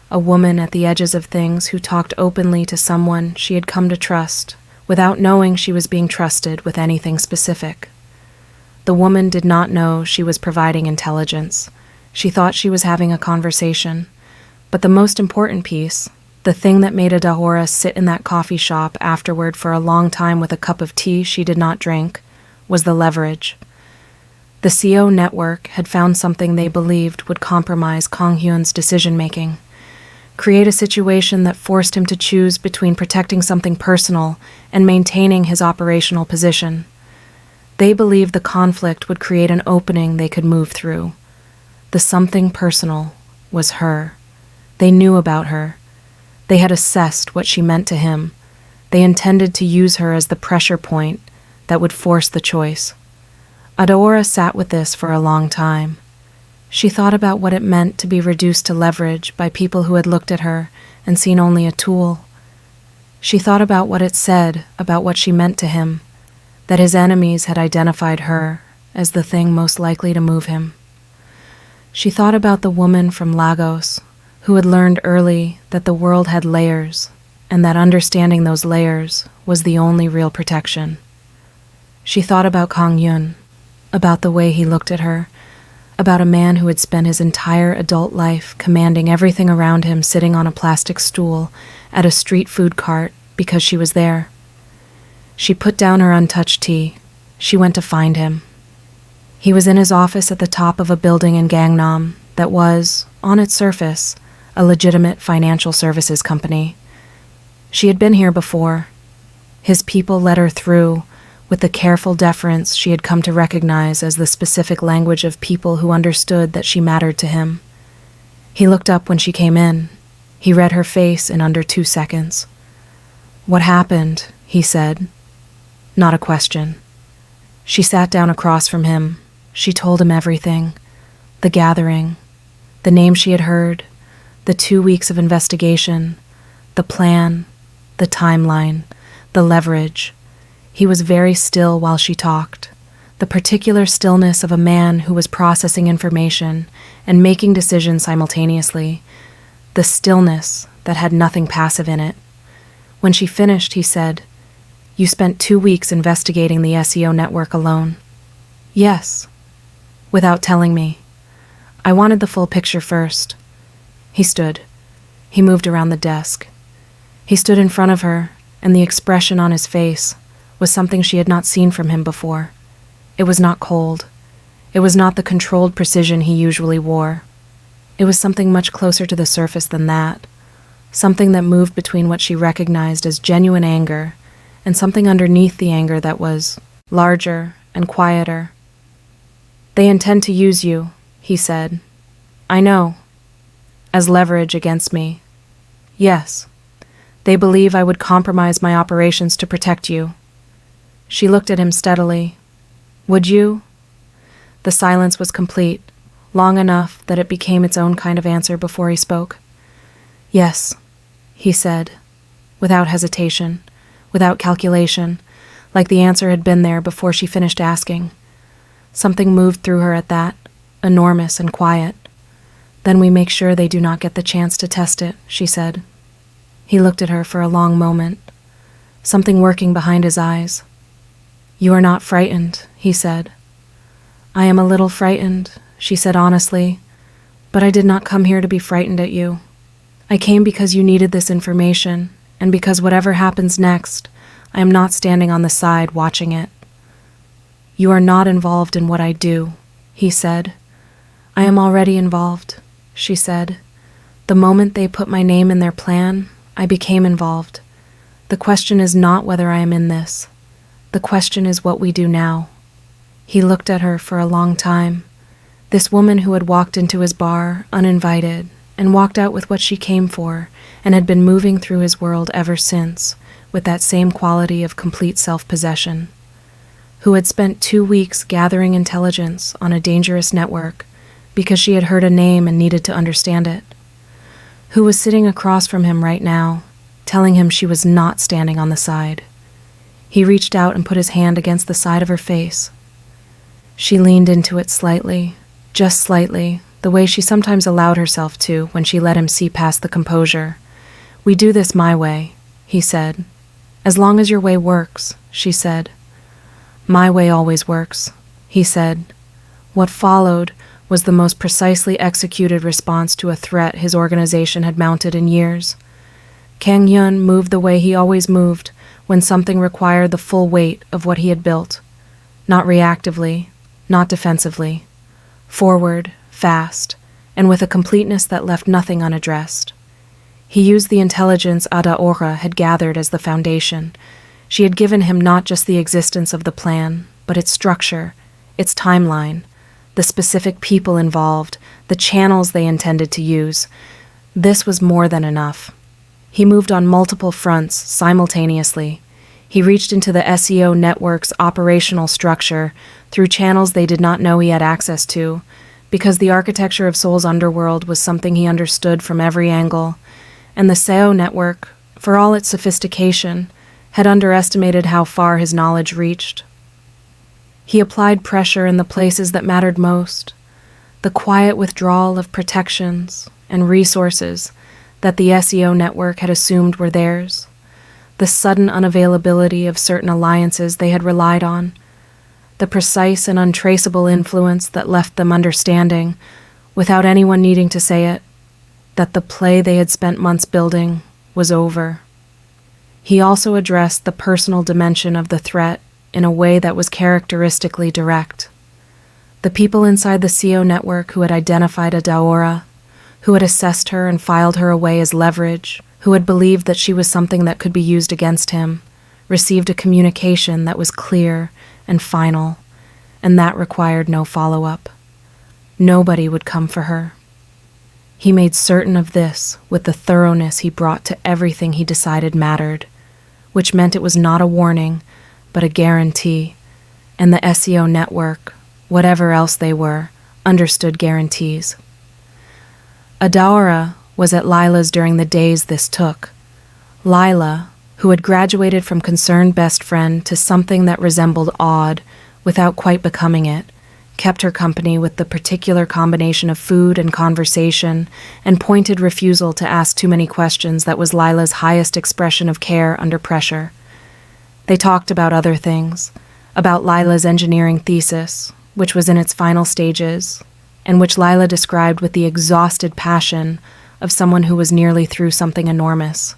a woman at the edges of things who talked openly to someone she had come to trust, without knowing she was being trusted with anything specific. The woman did not know she was providing intelligence. She thought she was having a conversation. But the most important piece, the thing that made Adahora sit in that coffee shop afterward for a long time with a cup of tea she did not drink, was the leverage. The CO network had found something they believed would compromise Kang Hyun's decision-making, create a situation that forced him to choose between protecting something personal and maintaining his operational position. They believed the conflict would create an opening they could move through. The something personal was her. They knew about her. They had assessed what she meant to him. They intended to use her as the pressure point that would force the choice. Adahora sat with this for a long time. She thought about what it meant to be reduced to leverage by people who had looked at her and seen only a tool. She thought about what it said about what she meant to him, that his enemies had identified her as the thing most likely to move him. She thought about the woman from Lagos who had learned early that the world had layers and that understanding those layers was the only real protection. She thought about Kang Yun, about the way he looked at her, about a man who had spent his entire adult life commanding everything around him sitting on a plastic stool at a street food cart because she was there. She put down her untouched tea. She went to find him. He was in his office at the top of a building in Gangnam that was, on its surface, a legitimate financial services company. She had been here before. His people let her through with the careful deference she had come to recognize as the specific language of people who understood that she mattered to him. He looked up when she came in. He read her face in under 2 seconds. "What happened?" he said. Not a question. She sat down across from him. She told him everything. The gathering, the name she had heard, the 2 weeks of investigation, the plan, the timeline, the leverage. He was very still while she talked, the particular stillness of a man who was processing information and making decisions simultaneously, the stillness that had nothing passive in it. When she finished, he said, "You spent 2 weeks investigating the SEO network alone." "Yes," without telling me. "I wanted the full picture first." He stood. He moved around the desk. He stood in front of her, and the expression on his face was something she had not seen from him before. It was not cold. It was not the controlled precision he usually wore. It was something much closer to the surface than that, something that moved between what she recognized as genuine anger and something underneath the anger that was larger and quieter. "They intend to use you," he said. "I know. As leverage against me. Yes. They believe I would compromise my operations to protect you." She looked at him steadily. "Would you?" The silence was complete, long enough that it became its own kind of answer before he spoke. "Yes," he said, without hesitation, without calculation, like the answer had been there before she finished asking. Something moved through her at that, enormous and quiet. "Then we make sure they do not get the chance to test it," she said. He looked at her for a long moment. something working behind his eyes. "You are not frightened," he said. "I am a little frightened," she said honestly, "but I did not come here to be frightened at you. I came because you needed this information, and because whatever happens next, I am not standing on the side watching it." "You are not involved in what I do," he said. "I am already involved," she said. "The moment they put my name in their plan, I became involved. The question is not whether I am in this. The question is what we do now." He looked at her for a long time. This woman who had walked into his bar, uninvited, and walked out with what she came for, and had been moving through his world ever since, with that same quality of complete self-possession. Who had spent 2 weeks gathering intelligence on a dangerous network because she had heard a name and needed to understand it. Who was sitting across from him right now, telling him she was not standing on the side. He reached out and put his hand against the side of her face. She leaned into it slightly, just slightly, the way she sometimes allowed herself to when she let him see past the composure. "We do this my way," he said. "As long as your way works," she said. "My way always works," he said. What followed was the most precisely executed response to a threat his organization had mounted in years. Kang Yun moved the way he always moved when something required the full weight of what he had built. Not reactively, not defensively. Forward, fast, and with a completeness that left nothing unaddressed. He used the intelligence Adaora had gathered as the foundation. She had given him not just the existence of the plan, but its structure, its timeline, the specific people involved, the channels they intended to use. This was more than enough. He moved on multiple fronts simultaneously. He reached into the SEO network's operational structure through channels they did not know he had access to, because the architecture of Seoul's underworld was something he understood from every angle, and the SEO network, for all its sophistication, had underestimated how far his knowledge reached. He applied pressure in the places that mattered most, the quiet withdrawal of protections and resources that the SEO network had assumed were theirs, the sudden unavailability of certain alliances they had relied on, the precise and untraceable influence that left them understanding, without anyone needing to say it, that the play they had spent months building was over. He also addressed the personal dimension of the threat in a way that was characteristically direct. The people inside the SEO network who had identified Adaora, who had assessed her and filed her away as leverage, who had believed that she was something that could be used against him, received a communication that was clear and final, and that required no follow-up. Nobody would come for her. He made certain of this with the thoroughness he brought to everything he decided mattered, which meant it was not a warning, but a guarantee, and the SEO network, whatever else they were, understood guarantees. Adaora was at Lila's during the days this took. Lila, who had graduated from concerned best friend to something that resembled awed without quite becoming it, kept her company with the particular combination of food and conversation and pointed refusal to ask too many questions that was Lila's highest expression of care under pressure. They talked about other things, about Lila's engineering thesis, which was in its final stages, and which Lila described with the exhausted passion of someone who was nearly through something enormous.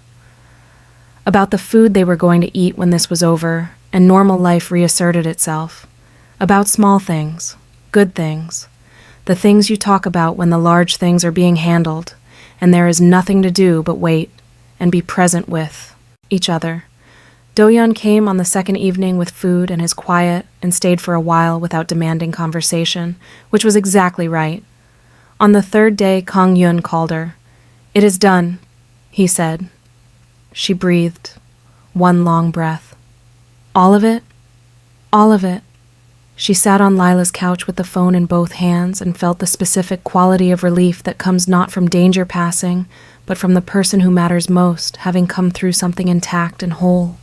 About the food they were going to eat when this was over and normal life reasserted itself. About small things, good things, the things you talk about when the large things are being handled and there is nothing to do but wait and be present with each other. Do-yeon came on the second evening with food and his quiet and stayed for a while without demanding conversation, which was exactly right. On the third day, Kang Yun called her. "It is done," he said. She breathed, one long breath. "All of it?" "All of it." She sat on Lila's couch with the phone in both hands and felt the specific quality of relief that comes not from danger passing, but from the person who matters most having come through something intact and whole.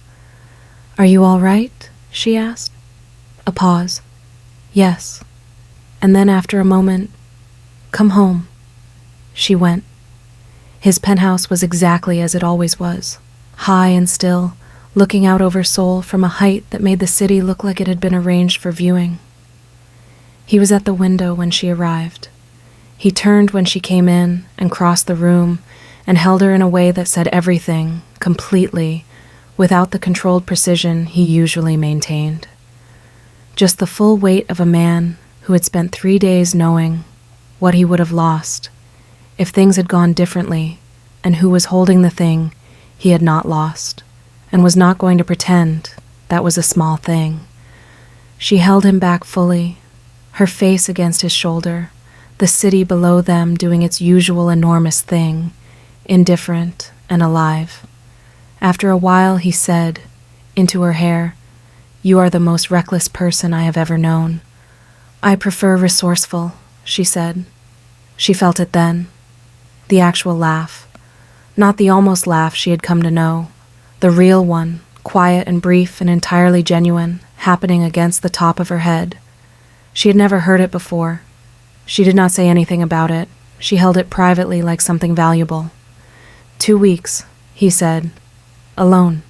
"Are you all right?" she asked. A pause. "Yes." And then after a moment, "Come home." She went. His penthouse was exactly as it always was, high and still, looking out over Seoul from a height that made the city look like it had been arranged for viewing. He was at the window when she arrived. He turned when she came in and crossed the room and held her in a way that said everything, completely, without the controlled precision he usually maintained. Just the full weight of a man who had spent 3 days knowing what he would have lost if things had gone differently, and who was holding the thing he had not lost and was not going to pretend that was a small thing. She held him back fully, her face against his shoulder, the city below them doing its usual enormous thing, indifferent and alive. After a while, he said, into her hair, "You are the most reckless person I have ever known." "I prefer resourceful," she said. She felt it then. The actual laugh. Not the almost laugh she had come to know. The real one, quiet and brief and entirely genuine, happening against the top of her head. She had never heard it before. She did not say anything about it. She held it privately like something valuable. 2 weeks, he said. Alone.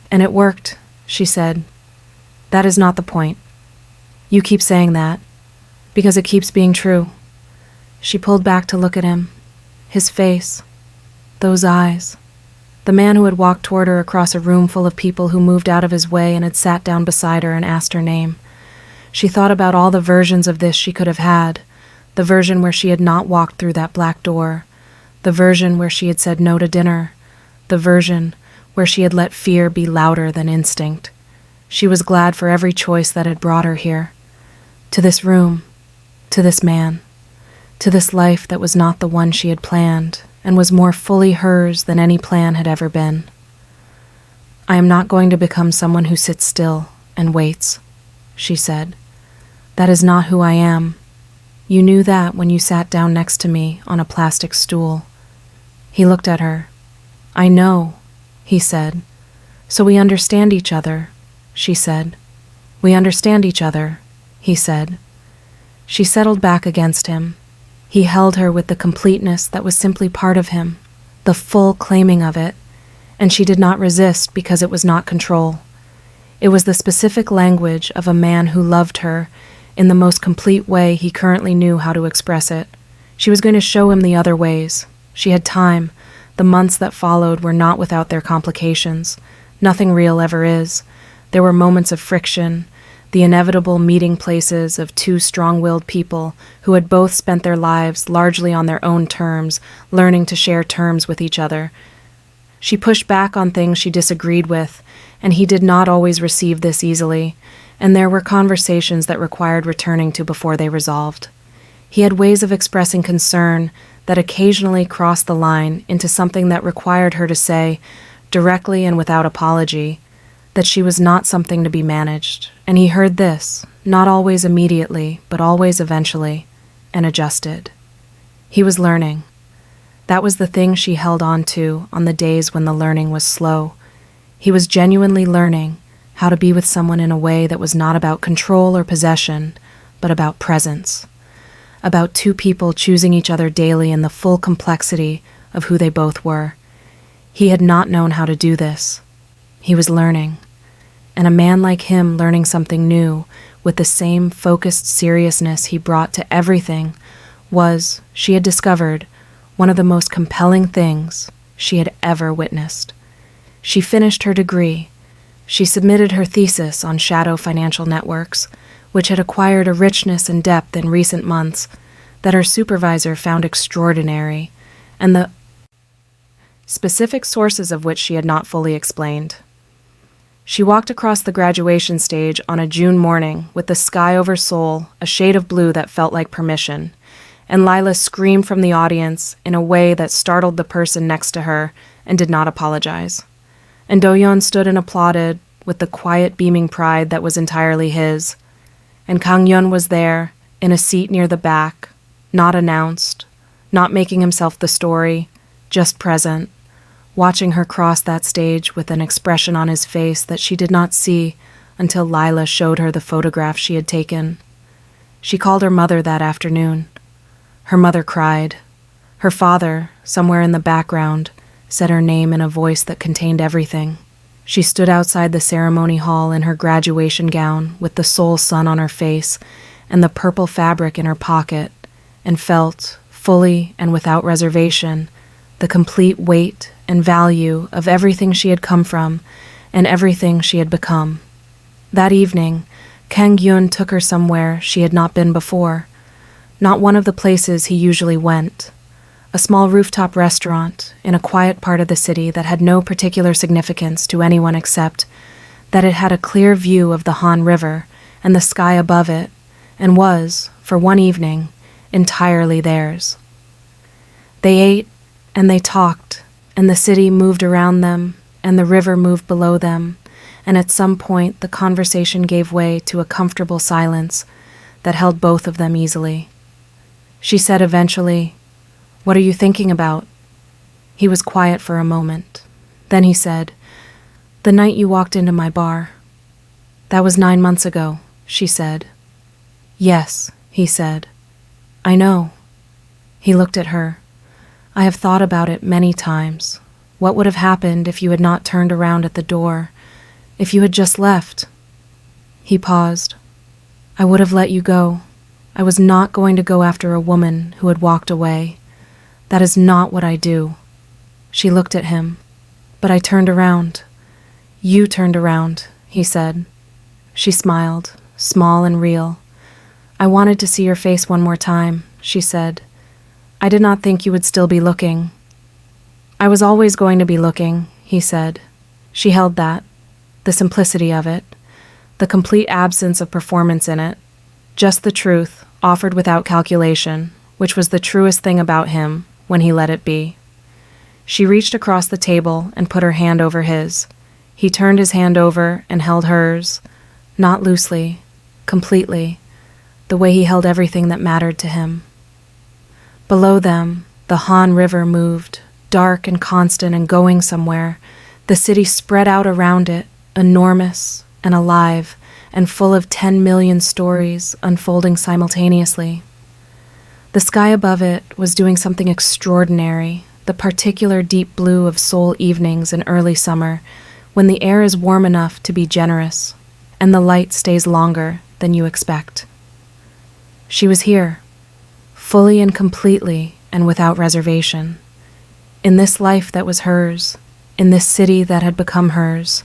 And it worked, she said. That is not the point. You keep saying that, because it keeps being true. She pulled back to look at him. His face. Those eyes. The man who had walked toward her across a room full of people who moved out of his way and had sat down beside her and asked her name. She thought about all the versions of this she could have had. The version where she had not walked through that black door. The version where she had said no to dinner. The version where she had let fear be louder than instinct. She was glad for every choice that had brought her here. To this room. To this man. To this life that was not the one she had planned and was more fully hers than any plan had ever been. I am not going to become someone who sits still and waits, she said. That is not who I am. You knew that when you sat down next to me on a plastic stool. He looked at her. I know, he said. So we understand each other, she said. We understand each other, he said. She settled back against him. He held her with the completeness that was simply part of him, the full claiming of it, and she did not resist because it was not control. It was the specific language of a man who loved her in the most complete way he currently knew how to express it. She was going to show him the other ways. She had time. The months that followed were not without their complications. Nothing real ever is. There were moments of friction, the inevitable meeting places of two strong-willed people who had both spent their lives largely on their own terms, learning to share terms with each other. She pushed back on things she disagreed with, and he did not always receive this easily, and there were conversations that required returning to before they resolved. He had ways of expressing concern that occasionally crossed the line into something that required her to say, directly and without apology, that she was not something to be managed, and he heard this, not always immediately, but always eventually, and adjusted. He was learning. That was the thing she held on to on the days when the learning was slow. He was genuinely learning how to be with someone in a way that was not about control or possession, but about presence. About two people choosing each other daily in the full complexity of who they both were. He had not known how to do this. He was learning. And a man like him learning something new with the same focused seriousness he brought to everything was, she had discovered, one of the most compelling things she had ever witnessed. She finished her degree. She submitted her thesis on shadow financial networks, which had acquired a richness and depth in recent months that her supervisor found extraordinary, and the specific sources of which she had not fully explained. She walked across the graduation stage on a June morning with the sky over Seoul, a shade of blue that felt like permission, and Lila screamed from the audience in a way that startled the person next to her and did not apologize. And Do-yeon stood and applauded with the quiet beaming pride that was entirely his. And Kang-yeon was there, in a seat near the back, not announced, not making himself the story, just present, watching her cross that stage with an expression on his face that she did not see until Lila showed her the photograph she had taken. She called her mother that afternoon. Her mother cried. Her father, somewhere in the background, said her name in a voice that contained everything. She stood outside the ceremony hall in her graduation gown with the Seoul sun on her face and the purple fabric in her pocket, and felt, fully and without reservation, the complete weight and value of everything she had come from and everything she had become. That evening, Kang Yun took her somewhere she had not been before, not one of the places he usually went. A small rooftop restaurant in a quiet part of the city that had no particular significance to anyone except that it had a clear view of the Han River and the sky above it, and was, for one evening, entirely theirs. They ate, and they talked, and the city moved around them, and the river moved below them, and at some point the conversation gave way to a comfortable silence that held both of them easily. She said eventually, "What are you thinking about?" He was quiet for a moment. Then he said, "The night you walked into my bar." "That was 9 months ago," she said. "Yes," he said. "I know." He looked at her. "I have thought about it many times. What would have happened if you had not turned around at the door? If you had just left?" He paused. "I would have let you go. I was not going to go after a woman who had walked away. That is not what I do." She looked at him. "But I turned around." "You turned around," he said. She smiled, small and real. "I wanted to see your face one more time," she said. "I did not think you would still be looking." "I was always going to be looking," he said. She held that, the simplicity of it, the complete absence of performance in it, just the truth, offered without calculation, which was the truest thing about him when he let it be. She reached across the table and put her hand over his. He turned his hand over and held hers, not loosely, completely, the way he held everything that mattered to him. Below them, the Han River moved, dark and constant and going somewhere. The city spread out around it, enormous and alive and full of 10 million stories unfolding simultaneously. The sky above it was doing something extraordinary, the particular deep blue of Seoul evenings in early summer, when the air is warm enough to be generous, and the light stays longer than you expect. She was here, fully and completely and without reservation, in this life that was hers, in this city that had become hers,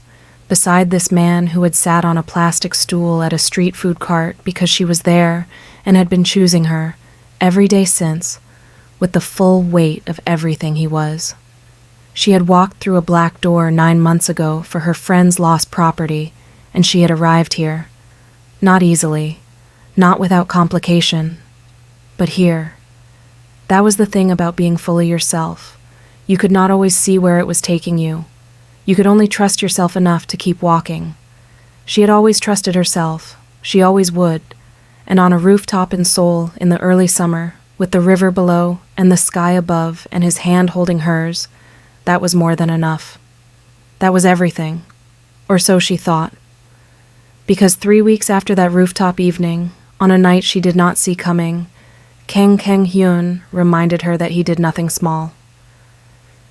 beside this man who had sat on a plastic stool at a street food cart because she was there and had been choosing her, every day since, with the full weight of everything he was. She had walked through a black door 9 months ago for her friend's lost property, and she had arrived here. Not easily, not without complication, but here. That was the thing about being fully yourself. You could not always see where it was taking you. You could only trust yourself enough to keep walking. She had always trusted herself. She always would. And on a rooftop in Seoul in the early summer, with the river below and the sky above and his hand holding hers, that was more than enough. That was everything. Or so she thought. Because 3 weeks after that rooftop evening, on a night she did not see coming, Kang Hyun reminded her that he did nothing small.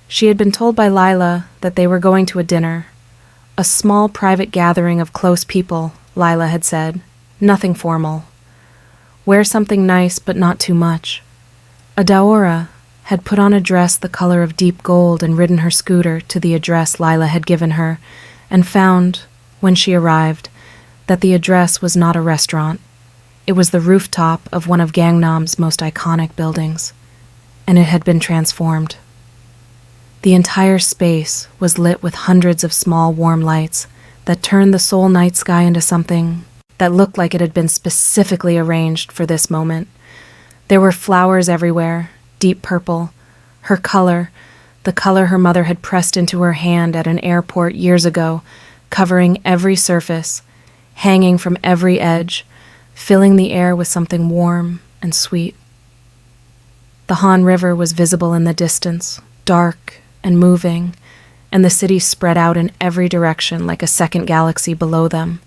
She had been told by Lila that they were going to a dinner, a small private gathering of close people, Lila had said, nothing formal. Wear something nice but not too much. Adaora had put on a dress the color of deep gold and ridden her scooter to the address Lila had given her, and found, when she arrived, that the address was not a restaurant. It was the rooftop of one of Gangnam's most iconic buildings, and it had been transformed. The entire space was lit with hundreds of small warm lights that turned the Seoul night sky into something that looked like it had been specifically arranged for this moment. There were flowers everywhere, deep purple, her color, the color her mother had pressed into her hand at an airport years ago, covering every surface, hanging from every edge, filling the air with something warm and sweet. The Han River was visible in the distance, dark and moving, and the city spread out in every direction like a second galaxy below them.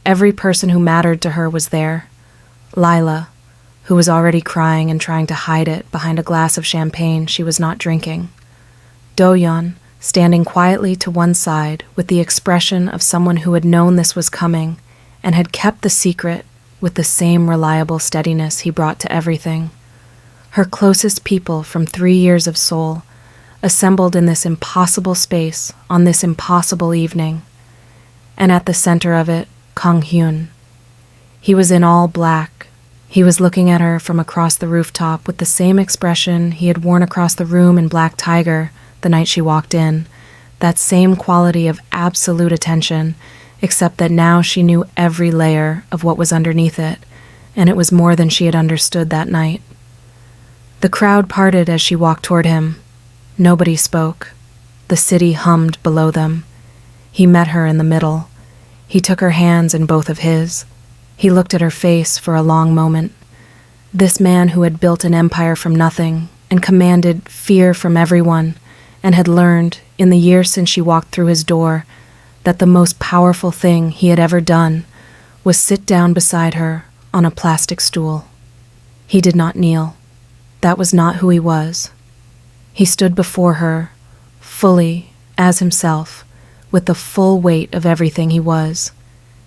Every person who mattered to her was there. Lila, who was already crying and trying to hide it behind a glass of champagne she was not drinking. Do-yeon, standing quietly to one side with the expression of someone who had known this was coming and had kept the secret with the same reliable steadiness he brought to everything. Her closest people from 3 years of Seoul assembled in this impossible space on this impossible evening, and at the center of it, Kang Hyun. He was in all black. He was looking at her from across the rooftop with the same expression he had worn across the room in Black Tiger the night she walked in, that same quality of absolute attention, except that now she knew every layer of what was underneath it, and it was more than she had understood that night. The crowd parted as she walked toward him. Nobody spoke. The city hummed below them. He met her in the middle. He took her hands in both of his. He looked at her face for a long moment. This man who had built an empire from nothing and commanded fear from everyone, and had learned, in the year since she walked through his door, that the most powerful thing he had ever done was sit down beside her on a plastic stool. He did not kneel. That was not who he was. He stood before her, fully, as himself, with the full weight of everything he was,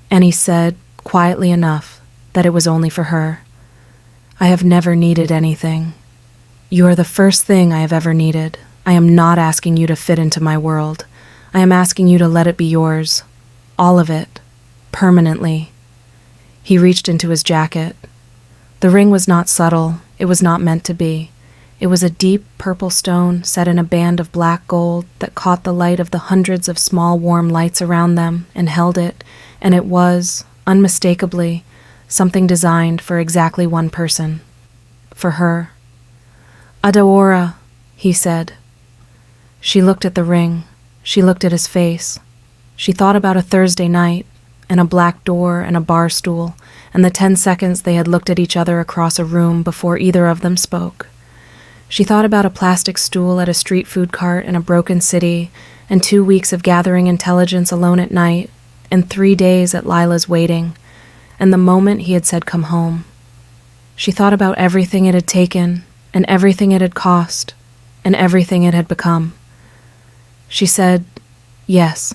and he said, quietly enough, that it was only for her. "I have never needed anything. You are the first thing I have ever needed. I am not asking you to fit into my world. I am asking you to let it be yours. All of it. Permanently." He reached into his jacket. The ring was not subtle. It was not meant to be. It was a deep purple stone set in a band of black gold that caught the light of the hundreds of small warm lights around them and held it, and it was, unmistakably, something designed for exactly one person. For her. "Adawara," he said. She looked at the ring. She looked at his face. She thought about a Thursday night, and a black door and a bar stool, and the 10 seconds they had looked at each other across a room before either of them spoke. She thought about a plastic stool at a street food cart in a broken city, and 2 weeks of gathering intelligence alone at night, and 3 days at Lila's waiting, and the moment he had said come home. She thought about everything it had taken, and everything it had cost, and everything it had become. She said, "Yes."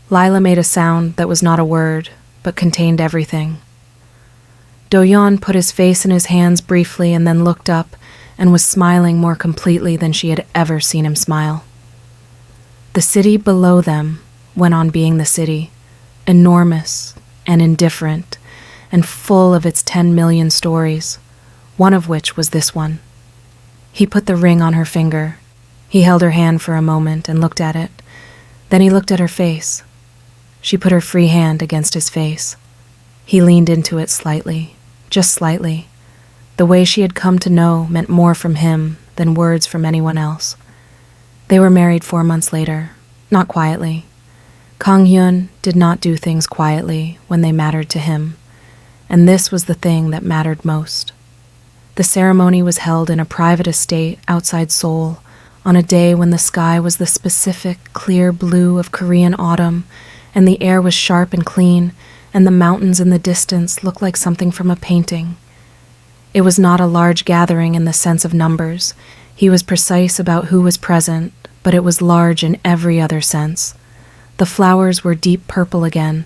Lila made a sound that was not a word, but contained everything. Do-yeon put his face in his hands briefly and then looked up and was smiling more completely than she had ever seen him smile. The city below them went on being the city, enormous and indifferent and full of its 10 million stories, one of which was this one. He put the ring on her finger. He held her hand for a moment and looked at it. Then he looked at her face. She put her free hand against his face. He leaned into it slightly, just slightly. The way she had come to know meant more from him than words from anyone else. They were married 4 months later, not quietly. Kang Hyun did not do things quietly when they mattered to him, and this was the thing that mattered most. The ceremony was held in a private estate outside Seoul on a day when the sky was the specific, clear blue of Korean autumn, and the air was sharp and clean, and the mountains in the distance looked like something from a painting. It was not a large gathering in the sense of numbers. He was precise about who was present, but it was large in every other sense. The flowers were deep purple again.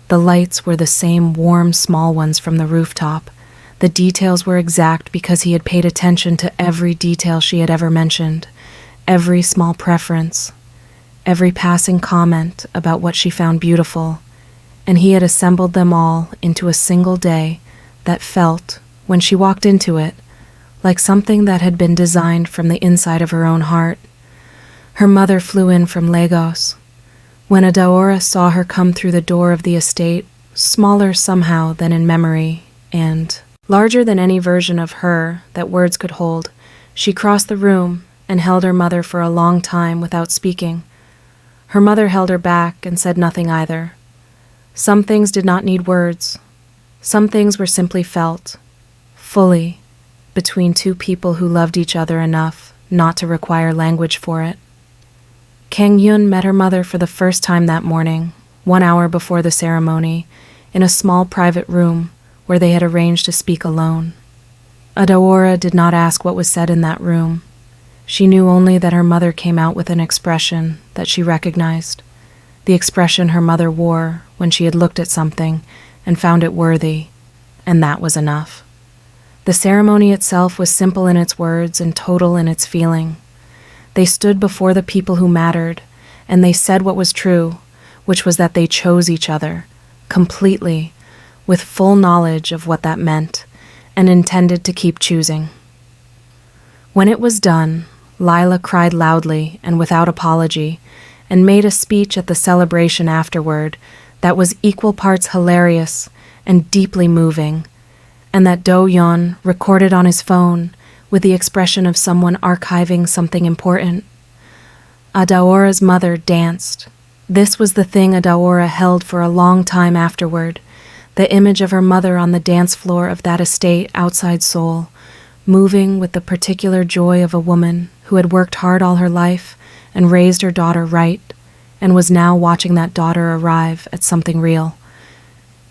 The lights were the same warm, small ones from the rooftop. The details were exact because he had paid attention to every detail she had ever mentioned, every small preference, every passing comment about what she found beautiful, and he had assembled them all into a single day that felt, when she walked into it, like something that had been designed from the inside of her own heart. Her mother flew in from Lagos. When Adawara saw her come through the door of the estate, smaller somehow than in memory, and larger than any version of her that words could hold, she crossed the room and held her mother for a long time without speaking. Her mother held her back and said nothing either. Some things did not need words. Some things were simply felt, fully, between two people who loved each other enough not to require language for it. Kang Hyun met her mother for the first time that morning, 1 hour before the ceremony, in a small private room where they had arranged to speak alone. Adawara did not ask what was said in that room. She knew only that her mother came out with an expression that she recognized, the expression her mother wore when she had looked at something and found it worthy, and that was enough. The ceremony itself was simple in its words and total in its feeling. They stood before the people who mattered, and they said what was true, which was that they chose each other, completely, with full knowledge of what that meant, and intended to keep choosing. When it was done, Lila cried loudly and without apology, and made a speech at the celebration afterward that was equal parts hilarious and deeply moving, and that Do-yeon recorded on his phone with the expression of someone archiving something important. Adaora's mother danced. This was the thing Adaora held for a long time afterward, the image of her mother on the dance floor of that estate outside Seoul, moving with the particular joy of a woman who had worked hard all her life and raised her daughter right, and was now watching that daughter arrive at something real.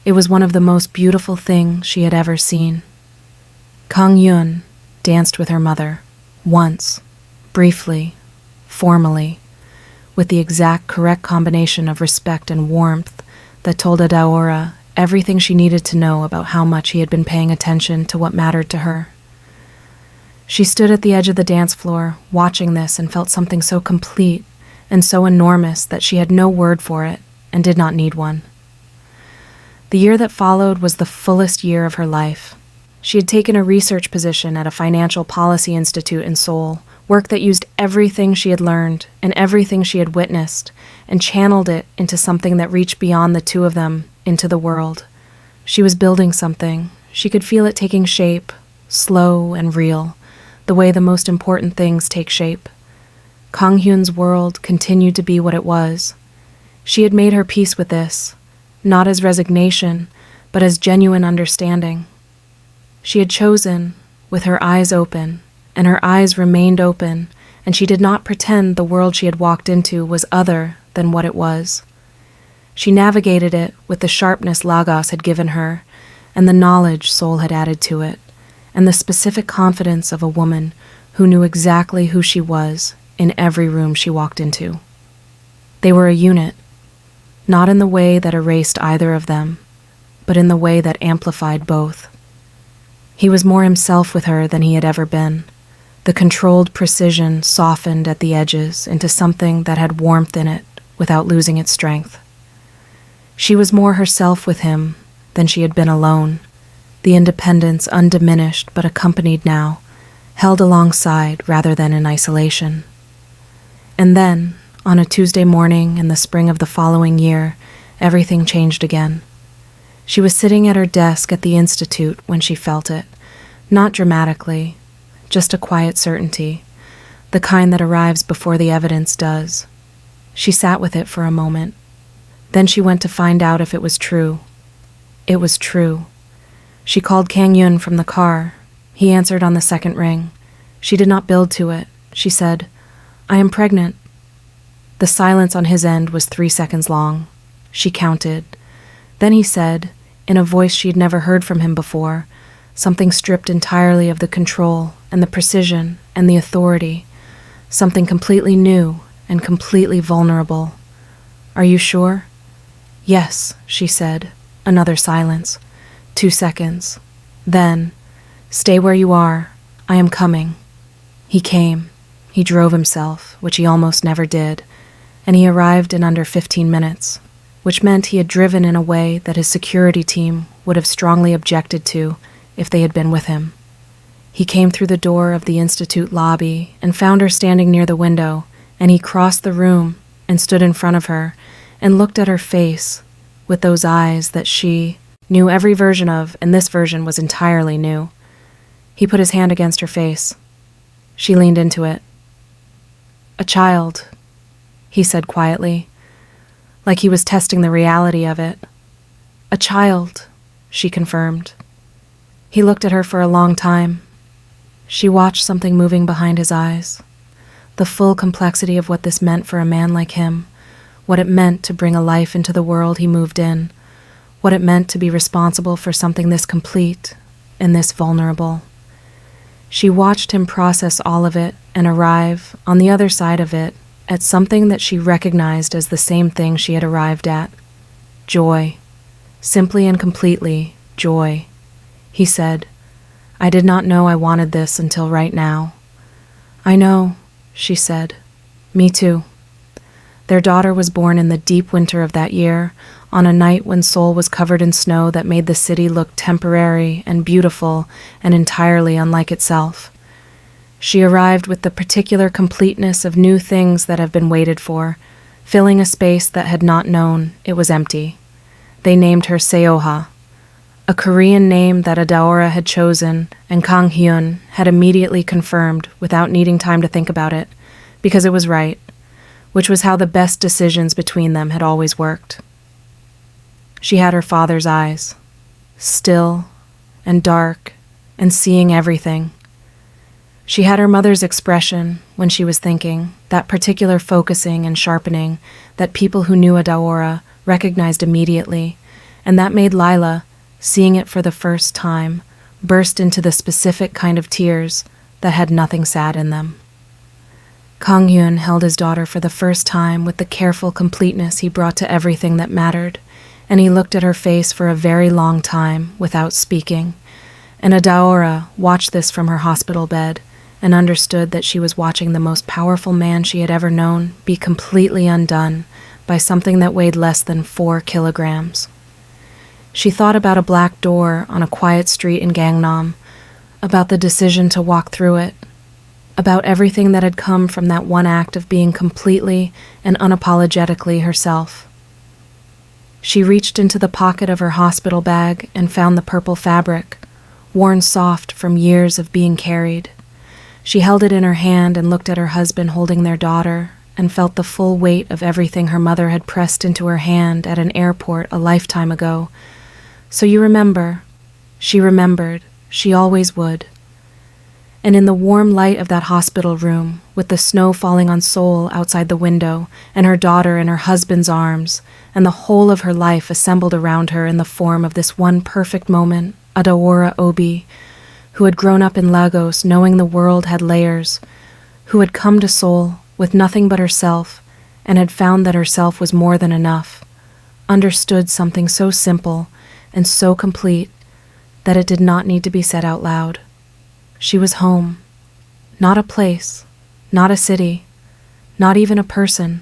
It was one of the most beautiful things she had ever seen. Kang Yun danced with her mother, once, briefly, formally, with the exact correct combination of respect and warmth that told Adaora everything she needed to know about how much he had been paying attention to what mattered to her. She stood at the edge of the dance floor, watching this, and felt something so complete and so enormous that she had no word for it and did not need one. The year that followed was the fullest year of her life. She had taken a research position at a financial policy institute in Seoul, work that used everything she had learned and everything she had witnessed, and channeled it into something that reached beyond the two of them, into the world. She was building something. She could feel it taking shape, slow and real, the way the most important things take shape. Kang Hyun's world continued to be what it was. She had made her peace with this, not as resignation, but as genuine understanding. She had chosen, with her eyes open, and her eyes remained open, and she did not pretend the world she had walked into was other than what it was. She navigated it with the sharpness Lagos had given her, and the knowledge Seoul had added to it, and the specific confidence of a woman who knew exactly who she was in every room she walked into. They were a unit, not in the way that erased either of them, but in the way that amplified both. He was more himself with her than he had ever been. The controlled precision softened at the edges into something that had warmth in it without losing its strength. She was more herself with him than she had been alone, the independence undiminished but accompanied now, held alongside rather than in isolation. And then, on a Tuesday morning in the spring of the following year, everything changed again. She was sitting at her desk at the institute when she felt it, not dramatically, just a quiet certainty, the kind that arrives before the evidence does. She sat with it for a moment. Then she went to find out if it was true. It was true. She called Kang Yun from the car. He answered on the second ring. She did not build to it. She said, "I am pregnant." The silence on his end was 3 seconds long. She counted. Then he said, in a voice she had never heard from him before, something stripped entirely of the control and the precision and the authority, something completely new and completely vulnerable. "Are you sure?" "Yes," she said. Another silence. 2 seconds. Then, "Stay where you are. I am coming." He came. He drove himself, which he almost never did, and he arrived in under 15 minutes, which meant he had driven in a way that his security team would have strongly objected to if they had been with him. He came through the door of the institute lobby and found her standing near the window, and he crossed the room and stood in front of her and looked at her face with those eyes that she knew every version of, and this version was entirely new. He put his hand against her face. She leaned into it. "A child," he said quietly, like he was testing the reality of it. "A child," she confirmed. He looked at her for a long time. She watched something moving behind his eyes, the full complexity of what this meant for a man like him, what it meant to bring a life into the world he moved in, what it meant to be responsible for something this complete and this vulnerable. She watched him process all of it and arrive, on the other side of it, at something that she recognized as the same thing she had arrived at. Joy. Simply and completely, joy. He said, "I did not know I wanted this until right now." "I know," she said. "Me too." Their daughter was born in the deep winter of that year, on a night when Seoul was covered in snow that made the city look temporary and beautiful and entirely unlike itself. She arrived with the particular completeness of new things that have been waited for, filling a space that had not known it was empty. They named her Seoha, a Korean name that Adaora had chosen and Kang Hyun had immediately confirmed without needing time to think about it, because it was right, which was how the best decisions between them had always worked. She had her father's eyes, still and dark and seeing everything. She had her mother's expression when she was thinking, that particular focusing and sharpening that people who knew Adaora recognized immediately, and that made Lila, seeing it for the first time, burst into the specific kind of tears that had nothing sad in them. Kang Hyun held his daughter for the first time with the careful completeness he brought to everything that mattered, and he looked at her face for a very long time without speaking, and Adaora watched this from her hospital bed and understood that she was watching the most powerful man she had ever known be completely undone by something that weighed less than 4 kilograms. She thought about a black door on a quiet street in Gangnam, about the decision to walk through it, about everything that had come from that one act of being completely and unapologetically herself. She reached into the pocket of her hospital bag and found the purple fabric, worn soft from years of being carried. She held it in her hand and looked at her husband holding their daughter and felt the full weight of everything her mother had pressed into her hand at an airport a lifetime ago. "So you remember?" She remembered. She always would. And in the warm light of that hospital room, with the snow falling on Seoul outside the window, and her daughter in her husband's arms, and the whole of her life assembled around her in the form of this one perfect moment, Adaora Obi, who had grown up in Lagos knowing the world had layers, who had come to Seoul with nothing but herself, and had found that herself was more than enough, understood something so simple and so complete that it did not need to be said out loud. She was home, not a place, not a city, not even a person,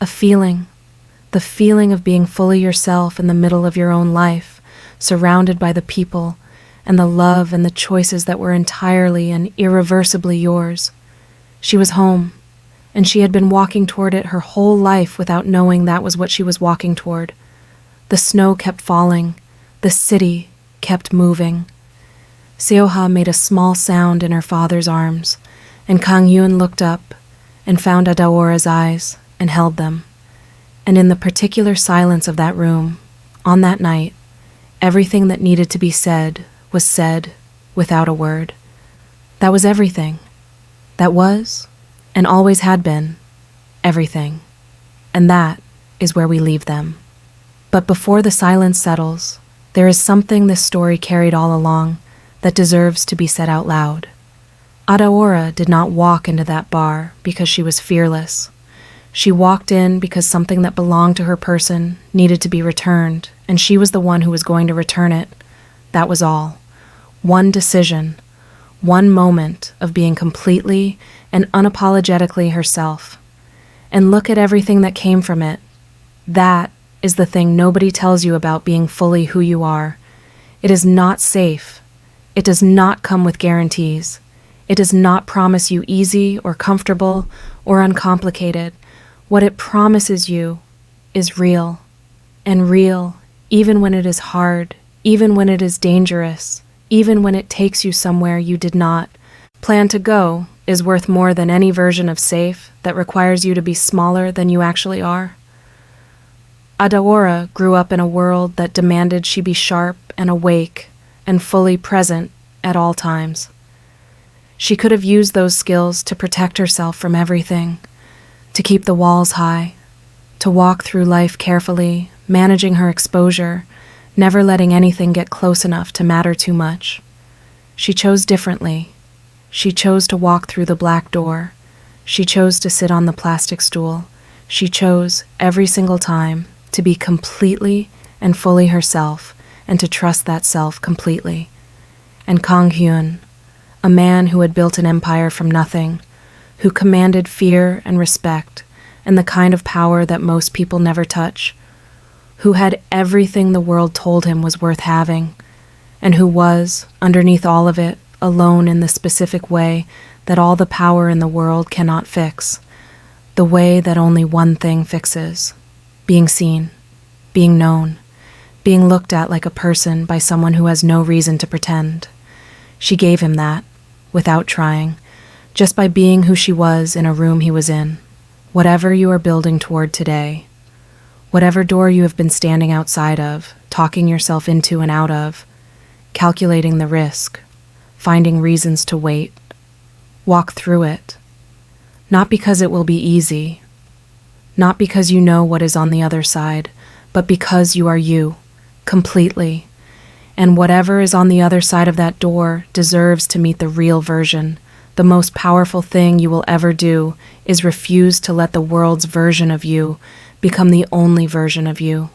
a feeling, the feeling of being fully yourself in the middle of your own life, surrounded by the people and the love and the choices that were entirely and irreversibly yours. She was home, and she had been walking toward it her whole life without knowing that was what she was walking toward. The snow kept falling, the city kept moving. Seoha made a small sound in her father's arms, and Kang Hyun looked up and found Adaora's eyes and held them. And in the particular silence of that room, on that night, everything that needed to be said was said without a word. That was everything. That was, and always had been, everything. And that is where we leave them. But before the silence settles, there is something this story carried all along that deserves to be said out loud. Adaora did not walk into that bar because she was fearless. She walked in because something that belonged to her person needed to be returned, and she was the one who was going to return it. That was all. One decision, one moment of being completely and unapologetically herself. And look at everything that came from it. That is the thing nobody tells you about being fully who you are. It is not safe. It does not come with guarantees. It does not promise you easy or comfortable or uncomplicated. What it promises you is real, and real even when it is hard, even when it is dangerous, even when it takes you somewhere you did not plan to go, is worth more than any version of safe that requires you to be smaller than you actually are. Adaora grew up in a world that demanded she be sharp and awake and fully present at all times. She could have used those skills to protect herself from everything, to keep the walls high, to walk through life carefully, managing her exposure, never letting anything get close enough to matter too much. She chose differently, She chose to walk through the black door. She chose to sit on the plastic stool. She chose, every single time, to be completely and fully herself and to trust that self completely. And Kang Hyun, a man who had built an empire from nothing, who commanded fear and respect and the kind of power that most people never touch, who had everything the world told him was worth having, and who was, underneath all of it, alone in the specific way that all the power in the world cannot fix, the way that only one thing fixes: being seen, being known, being looked at like a person by someone who has no reason to pretend. She gave him that, without trying, just by being who she was in a room he was in. Whatever you are building toward today, whatever door you have been standing outside of, talking yourself into and out of, calculating the risk, finding reasons to wait, walk through it. Not because it will be easy, not because you know what is on the other side, but because you are you, completely. And whatever is on the other side of that door deserves to meet the real version. The most powerful thing you will ever do is refuse to let the world's version of you become the only version of you.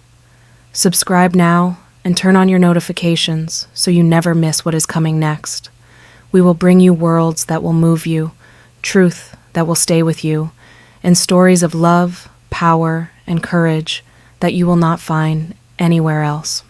Subscribe now and turn on your notifications so you never miss what is coming next. We will bring you worlds that will move you, truth that will stay with you, and stories of love, power, and courage that you will not find anywhere else.